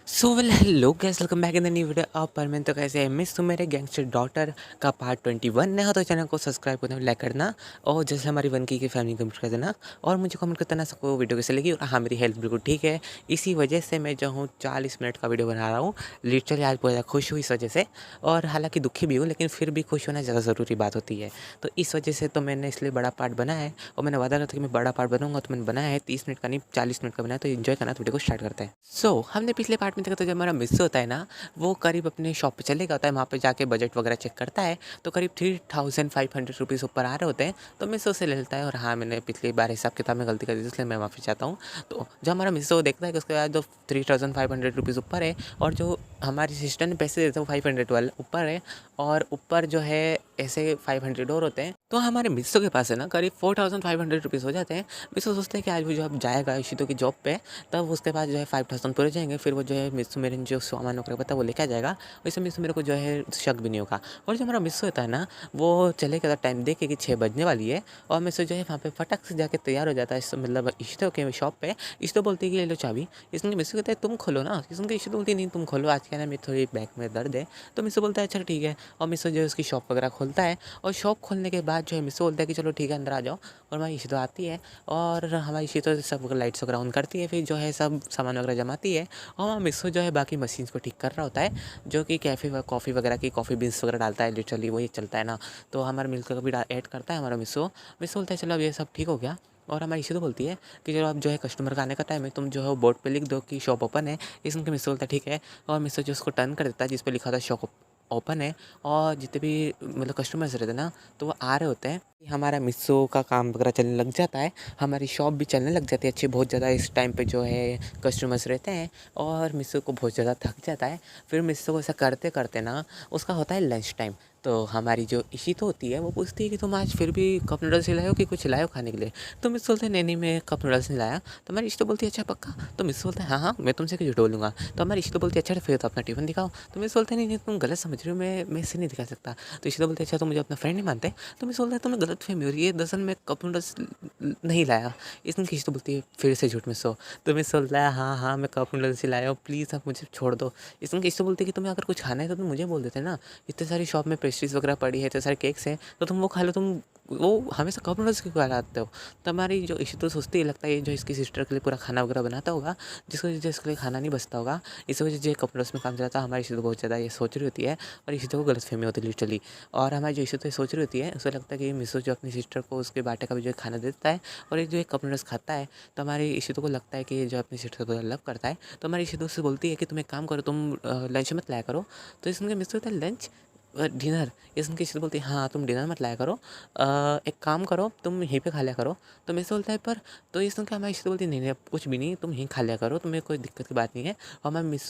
So well hello guys, welcome back in the new video. आप पर मैं तो कैसे मिस तुम मेरे गैंगस्टर डॉटर का पार्ट 21 नया हो तो चैनल को सब्सक्राइब करना, लाइक करना और जैसे हमारी 1K की फैमिली कंप्लीट कर देना और मुझे कमेंट करते ना सबको वीडियो कैसे लगी। और हाँ, मेरी हेल्थ बिल्कुल ठीक है, इसी वजह से मैं जो हूँ 40 मिनट का वीडियो बना रहा हूँ। लिटरली आज बहुत ज़्यादा खुश हूँ इस वजह से, और हालांकि दुखी भी हूँ, लेकिन फिर भी खुश होना ज़्यादा ज़रूरी बात होती है। तो इस वजह से तो मैंने इसलिए बड़ा पार्ट बनाया है, और मैंने वादा करा था कि मैं बड़ा पार्ट बनाऊंगा, तो मैंने बनाया है 30 मिनट का नहीं 40 मिनट का बनाया। तो इन्जॉय करना, तो वीडियो को स्टार्ट करते हैं। हमने पिछले पार्ट में देखा था, जब हमारा मिस होता है ना, वो करीब अपने शॉप पे चले जाता है, वहाँ पे जाके बजट वगैरह चेक करता है, तो करीब 3500 रुपीज़ ऊपर आ रहे होते हैं। तो मिसो से ले लेता है। और हाँ, मैंने पिछली बार हिसाब किताब में गलती कर दी, इसलिए मैं माफ़ी चाहता हूँ। तो जब हमारा मिसो देखता है कि उसके बाद जो 3500 रुपीज़ ऊपर है, और जो हमारी सिस्टर ने पैसे देते हैं वो 500 वाले ऊपर है, और ऊपर जो है ऐसे 500 और होते हैं। तो हमारे मिसो के पास है ना करीब 4500 रुपीज़ हो जाते हैं। मिसो सोचते हैं कि आज वो जब जाएगा इशितो की जॉब पे, तब उसके पास जो है 5000 पूरे जाएंगे। फिर वो जो है मिसो मेरे जो सामान वगैरह पता है वो लेके आ जाएगा। वैसे मिसो मेरे को जो है शक भी नहीं होगा। और जो हमारा मिसो होता है ना, वो चले गया टाइम देखे कि 6 बजने वाली है, और मिसो जो है वहाँ पे फटक से जाके तैयार हो जाता है, मतलब इशितो के शॉप पे। इशितो बोलती है कि ले लो चाबी। इसलिए मिसो कहता है तुम खोलो ना। इसलिए इशितो बोलती है नहीं तुम खोलो, आज क्या ना मेरी थोड़ी बैक में दर्द है। तो मिसो बोलता है अच्छा ठीक है, और मिसो जो है उसकी शॉप वगैरह खोलता है। और शॉप खोलने के बाद जो है मिसो बोलता है कि चलो ठीक है अंदर आ जाओ। और हमारी इशितो आती है, और हमारी इशितो सब लाइट्स वगैरह ऑन करती है, फिर जो है सब सामान वगैरह जमाती है। और वहाँ मिसो जो है बाकी मशीन्स को ठीक कर रहा होता है, जो कि कैफ़े व कॉफ़ी वगैरह की कॉफ़ी बीन्स वगैरह डालता है। लिटरली वही चलता है ना। तो हमारा मिल्क का भी ऐड करता है हमारा मिसो। मिसो बोलता है चलो अब ये सब ठीक हो गया। और हमारी इसी तो बोलती है कि चलो अब जो है कस्टमर का आने का टाइम है, तुम जो है वो बोर्ड पे लिख दो कि शॉप ओपन है। इसमें के मिसो बोलता है ठीक है, और मिसो जो उसको टर्न कर देता है जिस पे लिखा था शॉप ओपन है। और जितने भी मतलब कस्टमर्स रहते हैं ना, तो वो आ रहे होते हैं। हमारा मिसो का काम वगैरह चलने लग जाता है, हमारी शॉप भी चलने लग जाती है अच्छी बहुत ज़्यादा। इस टाइम पे जो है कस्टमर्स रहते हैं, और मिसो को बहुत ज़्यादा थक जाता है। फिर मिसो को ऐसा करते करते ना उसका होता है लंच टाइम। तो हमारी जो इशितो होती है वो पूछती है कि तुम आज फिर भी कप नूडल्स ही लाए हो कि कुछ लाए हो खाने के लिए। तो मिस बोलते हैं नहीं नहीं, मैं कप नूडल्स नहीं लाया। तो हमारी इशितो बोलती है अच्छा पक्का। तो मिस बोलते हैं हाँ हाँ, मैं तुमसे क्यों झूठ बोलूँगा। तो हमारी इशितो बोलती है अच्छा फिर तो अपना टिफिन दिखाओ। तो मिस बोलते हैं नहीं नहीं, तुम गलत समझ रहे हो, मैं इससे नहीं दिखा सकता। तो इशितो बोलते हैं अच्छा तुम मुझे अपना फ्रेंड नहीं मानते। तो मिस बोलता है तुम्हें गलत फहमी हो रही है, दरअसल मैं कप नूडल्स नहीं लाया। इसमें इशितो बोलती है फिर से झूठ मिस हो। तो मिस बोलता है हाँ हाँ, मैं कप नूडल्स ही लाया हूँ, प्लीज़ आप मुझे छोड़ दो। इसमें इशितो बोलती है कि तुम्हें अगर कुछ खाना है तो तुम मुझे बोल देते ना, इतने सारी शॉप में पेस्ट्रीज़ वगैरह पड़ी है, इतने सारे केक्स हैं, तो तुम वो खा लो। तुम वो हमेशा कप नूडल्स क्यों खिलाते हो। तो हमारी जो इशितो सोचती है, लगता है जो इसकी सिस्टर के लिए पूरा खाना वगैरह बनाता होगा, जिसको वजह से इसके लिए खाना नहीं बचता होगा, इस वजह से कप नूडल्स में काम चलाता है। हमारी इशितो बहुत ज़्यादा ये सोच रही होती है, और इशितो को गलतफहमी होती है लिटरली। और हमारी जो इशितो सोच रही होती है, उसे लगता है कि मिसो जो अपनी सिस्टर को उसके बाटे का भी जो है खाना देता है, और एक जो एक कप नूडल्स खाता है। तो हमारी इशितो को लगता है कि ये जो अपनी सिस्टर को लव करता है। तो हमारी इशितो से बोलती है कि तुम एक काम करो, तुम लंच मत लाया करो। तो इसमें मिस होता है लंच डिनर। ये सुन के इशिता बोलती है हाँ तुम डिनर मत लाया करो, एक काम करो तुम यहीं पे खा लिया करो। तो मैं से बोलता है पर, तो ये सुन के हमारी इशिता बोलती है नहीं नहीं, अब कुछ भी नहीं, तुम यहीं खा लिया करो, तुम्हें कोई दिक्कत की बात नहीं है। और मैं मिस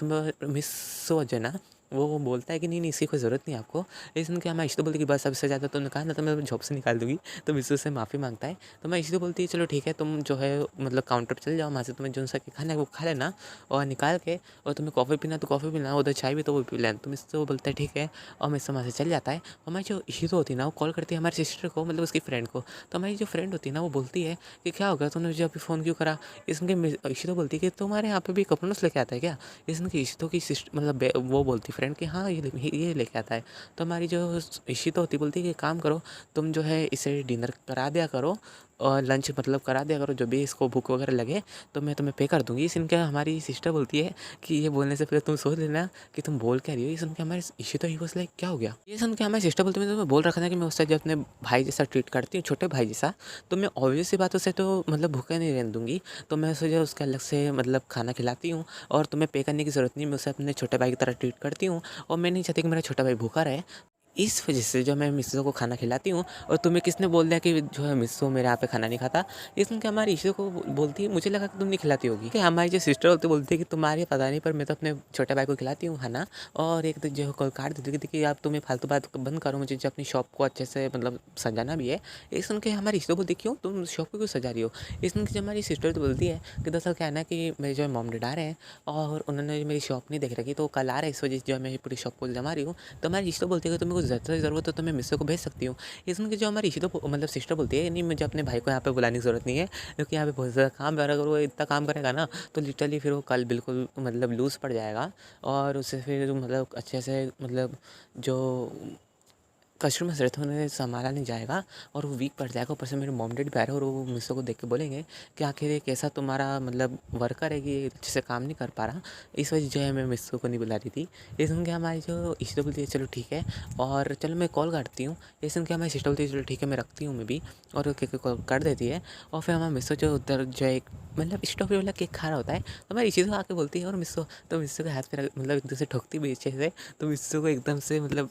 जो है ना, वो बोलता है कि नहीं नहीं, इसकी कोई ज़रूरत नहीं है आपको। ये सुन के हमारी इशिता बोलती है कि बस अब इससे ज़्यादा तुमने कहा ना तो मैं जॉब से निकाल दूँगी। तो मिसू से माफ़ी मांगता है। तो मैं इशिता बोलती है चलो ठीक है, तुम जो है मतलब काउंटर पर चले जाओ, वहाँ से तुम्हें जो सा कि खाना है वो खा लेना, और निकाल के, और तुम्हें कॉफ़ी पीना तो कॉफ़ी पीना, उधर चाय भी तो वो पी लेना। तो मिससे वो बोलता है ठीक है, और मिस वहाँ से चल जाता है। हमारी जो इशितो होती है ना, वो कॉल करती है हमारी सिस्टर को, मतलब उसकी फ्रेंड को। तो हमारी जो फ्रेंड होती है ना, वो बोलती है कि क्या हो गया, तूने मुझे अभी फ़ोन क्यों करा। इसमें इशितो बोलती है कि तुम्हारे यहाँ पे भी कप नूडल्स लेके आता है क्या। इसमें कि इशितो की सिस्टर मतलब वो बोलती फ्रेंड कि हाँ ये लेके आता है। तो हमारी जो इशितो होती बोलती है कि काम करो, तुम जो है इसे डिनर करा दिया करो, और लंच मतलब करा दिया करो, जो भी इसको भूख वगैरह लगे तो मैं तुम्हें पे कर दूँगी। इस इनका हमारी सिस्टर बोलती है कि ये बोलने से पहले तुम सोच लेना कि तुम बोल क्या रही हो। ये सुन के हमारे इशितो ही was like क्या हो गया। ये सुन के हमारी सिस्टर बोलती है मैं तुम्हें बोल रखा था कि मैं उससे जो अपने भाई जैसा ट्रीट करती हूँ, छोटे भाई जैसा, तो मैं ऑब्वियस सी बातों से तो मतलब भूखा नहीं रहने दूँगी। तो मैं उसे जो उसके अलग से मतलब खाना खिलाती हूँ, और तुम्हें पे करने की ज़रूरत नहीं, मैं उसे अपने छोटे भाई की तरह ट्रीट करती हूँ। और मैं नहीं चाहती कि मेरा छोटा भाई भूखा रहे। इस वजह से जो मैं मिस्सो को खाना खिलाती हूँ। और तुम्हें किसने बोल दिया कि जो है मिस्सो मेरे यहाँ पे खाना नहीं खाता। ये सुन के हमारी इशू को बोलती है मुझे लगा कि तुम नहीं खिलाती होगी। कि हमारी जो सिस्टर होती बोलती है कि तुम्हारी पता नहीं, पर मैं तो अपने छोटे भाई को खिलाती हूँ खाना। और एक तो जो कॉल काट देती थी कि आप तुम्हें फालतू बात बंद करो, मुझे जो अपनी शॉप को अच्छे से मतलब सजाना भी है। ये सुन के हमारी इशू बोलती क्यों तुम शॉप को क्यों सजा रही हो। ये सुन के जो हमारी सिस्टर तो बोलती है कि दरअसल क्या है ना कि मेरे जो मॉम डैड आ रहे हैं, और उन्होंने मेरी शॉप नहीं देख रखी, तो कल आ रहे हैं, इस वजह से जो है मैं पूरी शॉप को जमा रही हूँ। तो हमारी इशू बोलती है कि तुम्हें कुछ ज़्यादा ज़रूरत हो तो मैं मिस्सो को भेज सकती हूँ। इसमें कि जो हमारी इशिता मतलब सिस्टर बोलती है, नहीं मुझे अपने भाई को यहाँ पे बुलाने की ज़रूरत नहीं है, क्योंकि यहाँ पे बहुत ज़्यादा काम है और अगर वो इतना काम करेगा ना तो लिटरली फिर वो कल बिल्कुल मतलब लूज़ पड़ जाएगा और उससे फिर मतलब अच्छे से मतलब जो कस्टमर्स रहते हैं उन्हें सँभाला नहीं जाएगा और वो वीक पड़ जाएगा। ऊपर से मेरे मॉम डैडी भी आ रहे हैं और वो मिस्सो को देख के बोलेंगे कि आखिर ये कैसा तुम्हारा मतलब वर्कर है कि ये अच्छे से काम नहीं कर पा रहा। इस वजह जो है मैं मिस्सो को नहीं बुला रही थी। ये सुन के हमारी जो इशिता बोलती है चलो ठीक है और चलो मैं कॉल काटती हूँ। ये सुन के हमारी सिस्टर बोलती है चलो ठीक है मैं रखती हूँ मैं भी, और वो केक कॉल कर देती है। और फिर हमारा मिस्सो जो उधर जो एक मतलब स्ट्रॉबेरी वाला केक खा रहा होता है तो हमारी इशिता आके बोलती है और मिस्सो, तो मिस्सो के हाथ पे मतलब एकदम से ठोकती भी अच्छे से, तो मिस्सो को एकदम से मतलब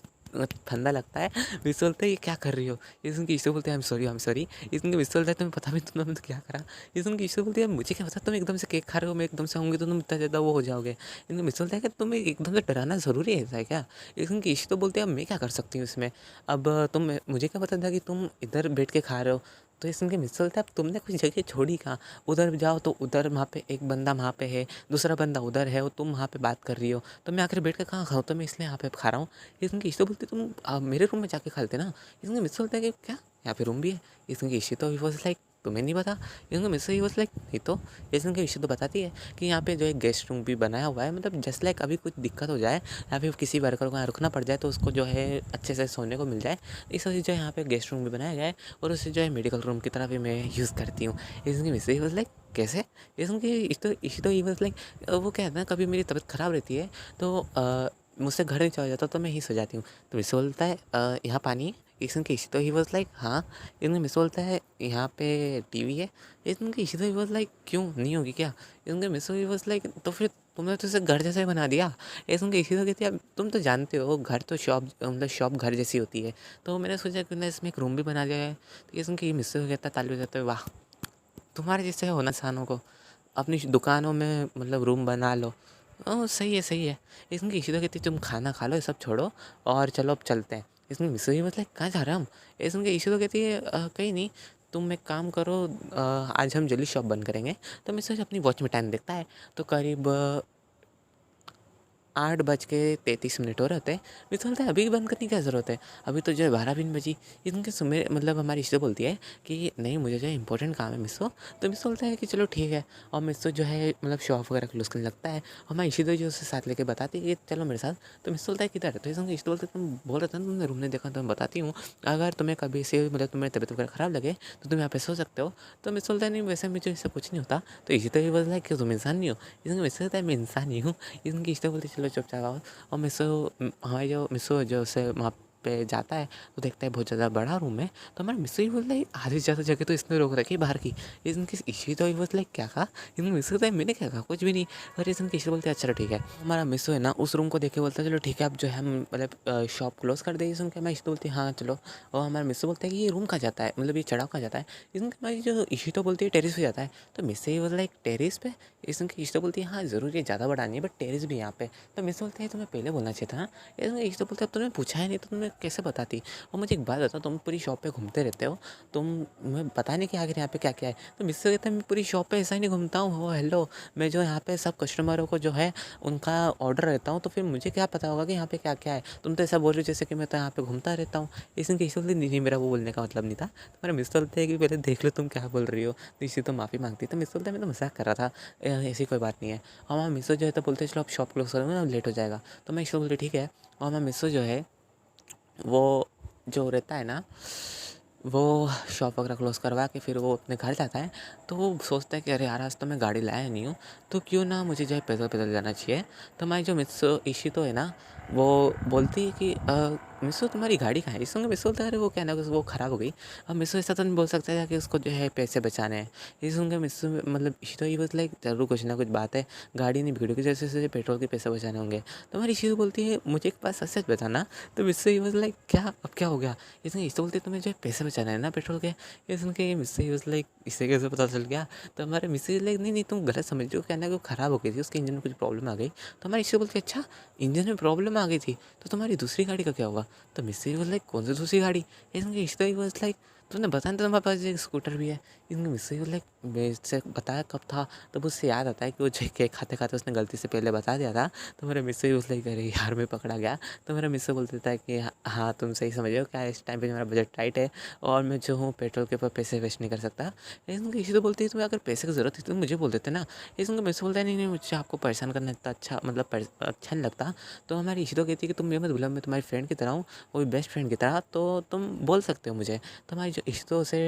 ठंडा लगता है। मिस्सो बोलता है ये क्या कर रही हो? ये सुन के इशिता बोलती है आई एम सॉरी। ये सुन के मिस्सो बोलता है तुम्हें पता भी तुमने मतलब क्या करा? ये सुन के इशिता बोलती है मुझे क्या पता, तुम एकदम से केक खा रहे हो, मैं एकदम से आऊँगी तो तुम इतना ज़्यादा वो हो जाओगे। इनको मिस्सो बोलता है कि तुम्हें एकदम से डराना ज़रूरी है ऐसा है क्या? ये सुन के इशिता बोलती है अब मैं क्या कर सकती हूँ इसमें? अब तुम मुझे क्या पता था कि तुम इधर बैठ के खा रहे हो? तो ये सुन के मिस्सो बोलता है अब तुमने कुछ जगह छोड़ी कहाँ? उधर जाओ तो उधर वहाँ पे एक बंदा वहाँ पे है, दूसरा बंदा उधर है और तुम वहाँ पे बात कर रही हो, तो मैं आकर बैठ के कहाँ खाऊँ? तो मैं इसलिए यहाँ पे खा रहा हूँ। ये सुन के इशिता बोलती तुम मेरे रूम में जाके खा लेते ना। इसमें मिस्सो बोलता है कि क्या यहाँ पे रूम भी है? इसमें इशिता ही वाज लाइक तुम्हें नहीं पता? इसमें मिस्सो ही वाज लाइक नहीं तो। इसमें इशिता तो बताती है कि यहाँ पे जो है गेस्ट रूम भी बनाया हुआ है, मतलब जस्ट लाइक अभी कुछ दिक्कत हो जाए या फिर किसी वर्कर को यहाँ रुकना पड़ जाए तो उसको जो है अच्छे से सोने को मिल जाए, इस वजह से जो है यहाँ पे गेस्ट रूम भी बनाया गया है और उसे जो है मेडिकल रूम की तरह भी मैं यूज़ करती हूँ। इसमें मिस्सो ही वाज लाइक कैसे? इसमें इशिता ही वाज लाइक वो क्या है ना कभी मेरी तबीयत ख़राब रहती है तो मुझसे घर नहीं चला जाता तो मैं ही सो जाती हूँ। तो मिस्सो बोलता है यहाँ पानी है? इसमें कि इशिता ही वाज लाइक हाँ। इसमें मिस्सो बोलता है यहाँ पे टीवी है? इसमें कि इशिता ही वाज लाइक क्यों नहीं होगी क्या? इसमें मिस्सो ही वाज लाइक तो फिर तुमने तो इसे घर जैसा ही बना दिया। इसमें कि इशिता कहती है अब तुम तो जानते हो घर तो शॉप मतलब शॉप घर जैसी होती है, तो मैंने सोचा क्यों ना इसमें एक रूम भी बना दिया है। तो इसमें कि मिस्सो कहता है ताली बजाते हुए वाह, तुम्हारे जैसे हो ना इंसानों को अपनी दुकानों में मतलब रूम बना लो। ओह! सही है, सही है। इसमें इशिता कहती है तुम खाना खा लो, ये सब छोड़ो और चलो अब चलते हैं। इसमें मिस्र भी मतलब कहाँ जा रहे हैं हम? इसमें इशिता कहती है कहीं नहीं, तुम एक काम करो आज हम जल्दी शॉप बंद करेंगे। तो मिस्र अपनी वॉच में टाइम देखता है तो करीब 8:33 हो रहे थे। मैं बोलता है अभी बंद करने की क्या ज़रूरत है? अभी तो जो है 12 भी नहीं बजी। इनके सुबह मतलब हमारी इश्ते बोलती है कि नहीं मुझे जो है इम्पोर्टेंट काम है मिस्सो। तो मिस्सो बोलता है कि चलो ठीक है और मिस्सो जो है मतलब शॉप वगैरह क्लोज़ करने लगता है। और हमारी इशिता जो उसे साथ लेके बताती है कि चलो मेरे साथ। तो मिस्सो बोलता है किधर है? तो इसमें इशिता बोलते तुम बोल रहे थे ना तुमने रूम नहीं देखा, तो मैं बताती हूँ। अगर तुम्हें कभी से मतलब तुम्हें तबीयत वगैरह ख़राब लगे तो तुम यहाँ पे सो सकते हो। तो मिस्सो बोलता है नहीं वैसे मुझे इससे कुछ नहीं होता। तो इशिता भी बोलता है कि तुम इंसान नहीं हो? इसमें मिस्सो कहता है मैं इंसान ही हूँ। इसमें इशिता बोलती है चलो चुपचाप आओ। और हमारे जो मिस्सो जो उसे वहाँ पे जाता है तो देखता है बहुत ज़्यादा बड़ा रूम है। तो हमारा मिस्सो ही बोलता है आधी से ज़्यादा जगह तो इसने रोक रखी है बाहर की। इनकी इशी तो बोलता है क्या कहा? इनमें मिस्सो कहता है मैंने क्या कहा कुछ भी नहीं। और इसमें इशी बोलते हैं अच्छा ठीक है। हमारा मिस्सो है ना उस रूम को देख के बोलता है चलो ठीक है अब जो है हम मतलब शॉप क्लोज कर दें। इसमें क्या मैं इशी बोलती है हाँ चलो। और हमारा मिस्सो बोलता है कि ये रूम कहाँ जाता है, मतलब ये चढ़ाव कहाँ जाता है? इसमें हमारी जो इशी तो बोलती है टेरिस पे जाता है। तो मिस्सो ही बोलता है टेरिस पे? इसमें इशी तो बोलती है हाँ ज़रूर ये ज़्यादा बड़ा नहीं है बट टेरिस भी है यहाँ पे। तो मिस्सो बोलते हैं तुम्हें पहले बोलना चाहिए था। इसमें इशी तो बोलते अब तुमने पूछा है नहीं तो तुम्हें कैसे बताती? और मुझे एक बात बताओ तुम पूरी शॉप पे घूमते रहते हो, तुम्हें पता नहीं कि आखिर यहाँ पे क्या क्या है? तो मुझसे कहता है मैं पूरी शॉप पे ऐसा ही नहीं घूमता हूँ। हो हेलो, मैं जो यहाँ पे सब कस्टमरों को जो है उनका ऑर्डर रहता हूँ तो फिर मुझे क्या पता होगा कि यहाँ पे क्या क्या है? तुम तो ऐसा बोल रहे हो जैसे कि मैं तो यहाँ पे घूमता रहता हूँ। इसमें किसी बोलती नहीं मेरा वो बोलने का मतलब नहीं था। तो मेरा मिस बोलते हैं कि पहले देख लो तुम क्या बोल रही हो। तो इसी तो माफ़ी मांगती है। तो मिस बोलते हैं मैं तो मजाक कर रहा था, ऐसी कोई बात नहीं है। और हमारा मिसो जो है तो बोलते चलो आप शॉप क्लोज करोगे ना लेट हो जाएगा। तो मैं इसको बोलती ठीक है। और हमारा मिसो जो है वो जो रहता है ना वो शॉप वगैरह क्लोज़ करवा के फिर वो अपने घर जाता है। तो वो सोचता है कि अरे यार आज तो मैं गाड़ी लाया नहीं हूँ तो क्यों ना मुझे जो है पैदल पैदल जाना चाहिए। तो हमारी जो मिस इशी तो है ना वो बोलती है कि मिसो तुम्हारी गाड़ी कहाँ है? इस समय मिसो बोलता है अरे वो क्या ना वो ख़राब हो गई। अब मिसो ऐसा तो नहीं बोल सकता है कि उसको जो है पैसे बचाने हैं। इस सुन मिसो मतलब इशी तो ये बोलता लाइक ज़रूर कुछ ना कुछ बात है, गाड़ी नहीं बिगड़ेगी जैसे जैसे पेट्रोल के पैसे बचाने होंगे। तो हमारी इशी तो बोलती है मुझे एक बात सच सच बताना। तो मिसो ये लाइक क्या अब क्या हो गया? इसमें इसे बोलते तुम्हें जो है पैसे बचाना है ना पेट्रोल के। ये सुन के मिस्से वाज लाइक इसे कैसे पता चल गया? तो हमारे मिसेज लाइक नहीं नहीं तुम गलत समझ रहे हो, क्या ना वो ख़राब हो गई थी, उसके इंजन में कुछ प्रॉब्लम आ गई। तो हमारे इसे बोलते अच्छा इंजन में प्रॉब्लम आ गई थी तो तुम्हारी दूसरी गाड़ी का क्या हुआ? तो मिस्से वाज लाइक कौन सी दूसरी गाड़ी? इसमें इश्ता ही वाज लाइक तुमने बताया ना तुम्हारे पास एक स्कूटर भी है। इनके मिस्से ही लाइक मुझसे बताया कब था, तब उससे याद आता है कि वो जो केक खाते-खाते उसने गलती से पहले बता दिया था। तो मेरा मिस्से उस लाइक अरे यार मैं पकड़ा गया। तो मेरा मिस्से बोल देता है कि हाँ, तुम सही समझ रहे हो, क्या इस टाइम पे मेरा बजट टाइट है और मैं जो हूँ पेट्रोल के ऊपर पैसे वेस्ट नहीं कर सकता। लेकिन उनकी इसी तो बोलती है, तुम्हें अगर पैसे की ज़रूरत थी तो मुझे बोल देते ना। लेकिन उनका मिस्से बोलता है, नहीं मुझे आपको परेशान करना इतना अच्छा मतलब अच्छा नहीं लगता। तो हमारी इसी तो कहती है कि तुम ये मत भूलो मैं तुम्हारी फ्रेंड की तरह हूँ, वो भी बेस्ट फ्रेंड की तरह, तो तुम बोल सकते हो मुझे। तो हमारी जो इश्तो से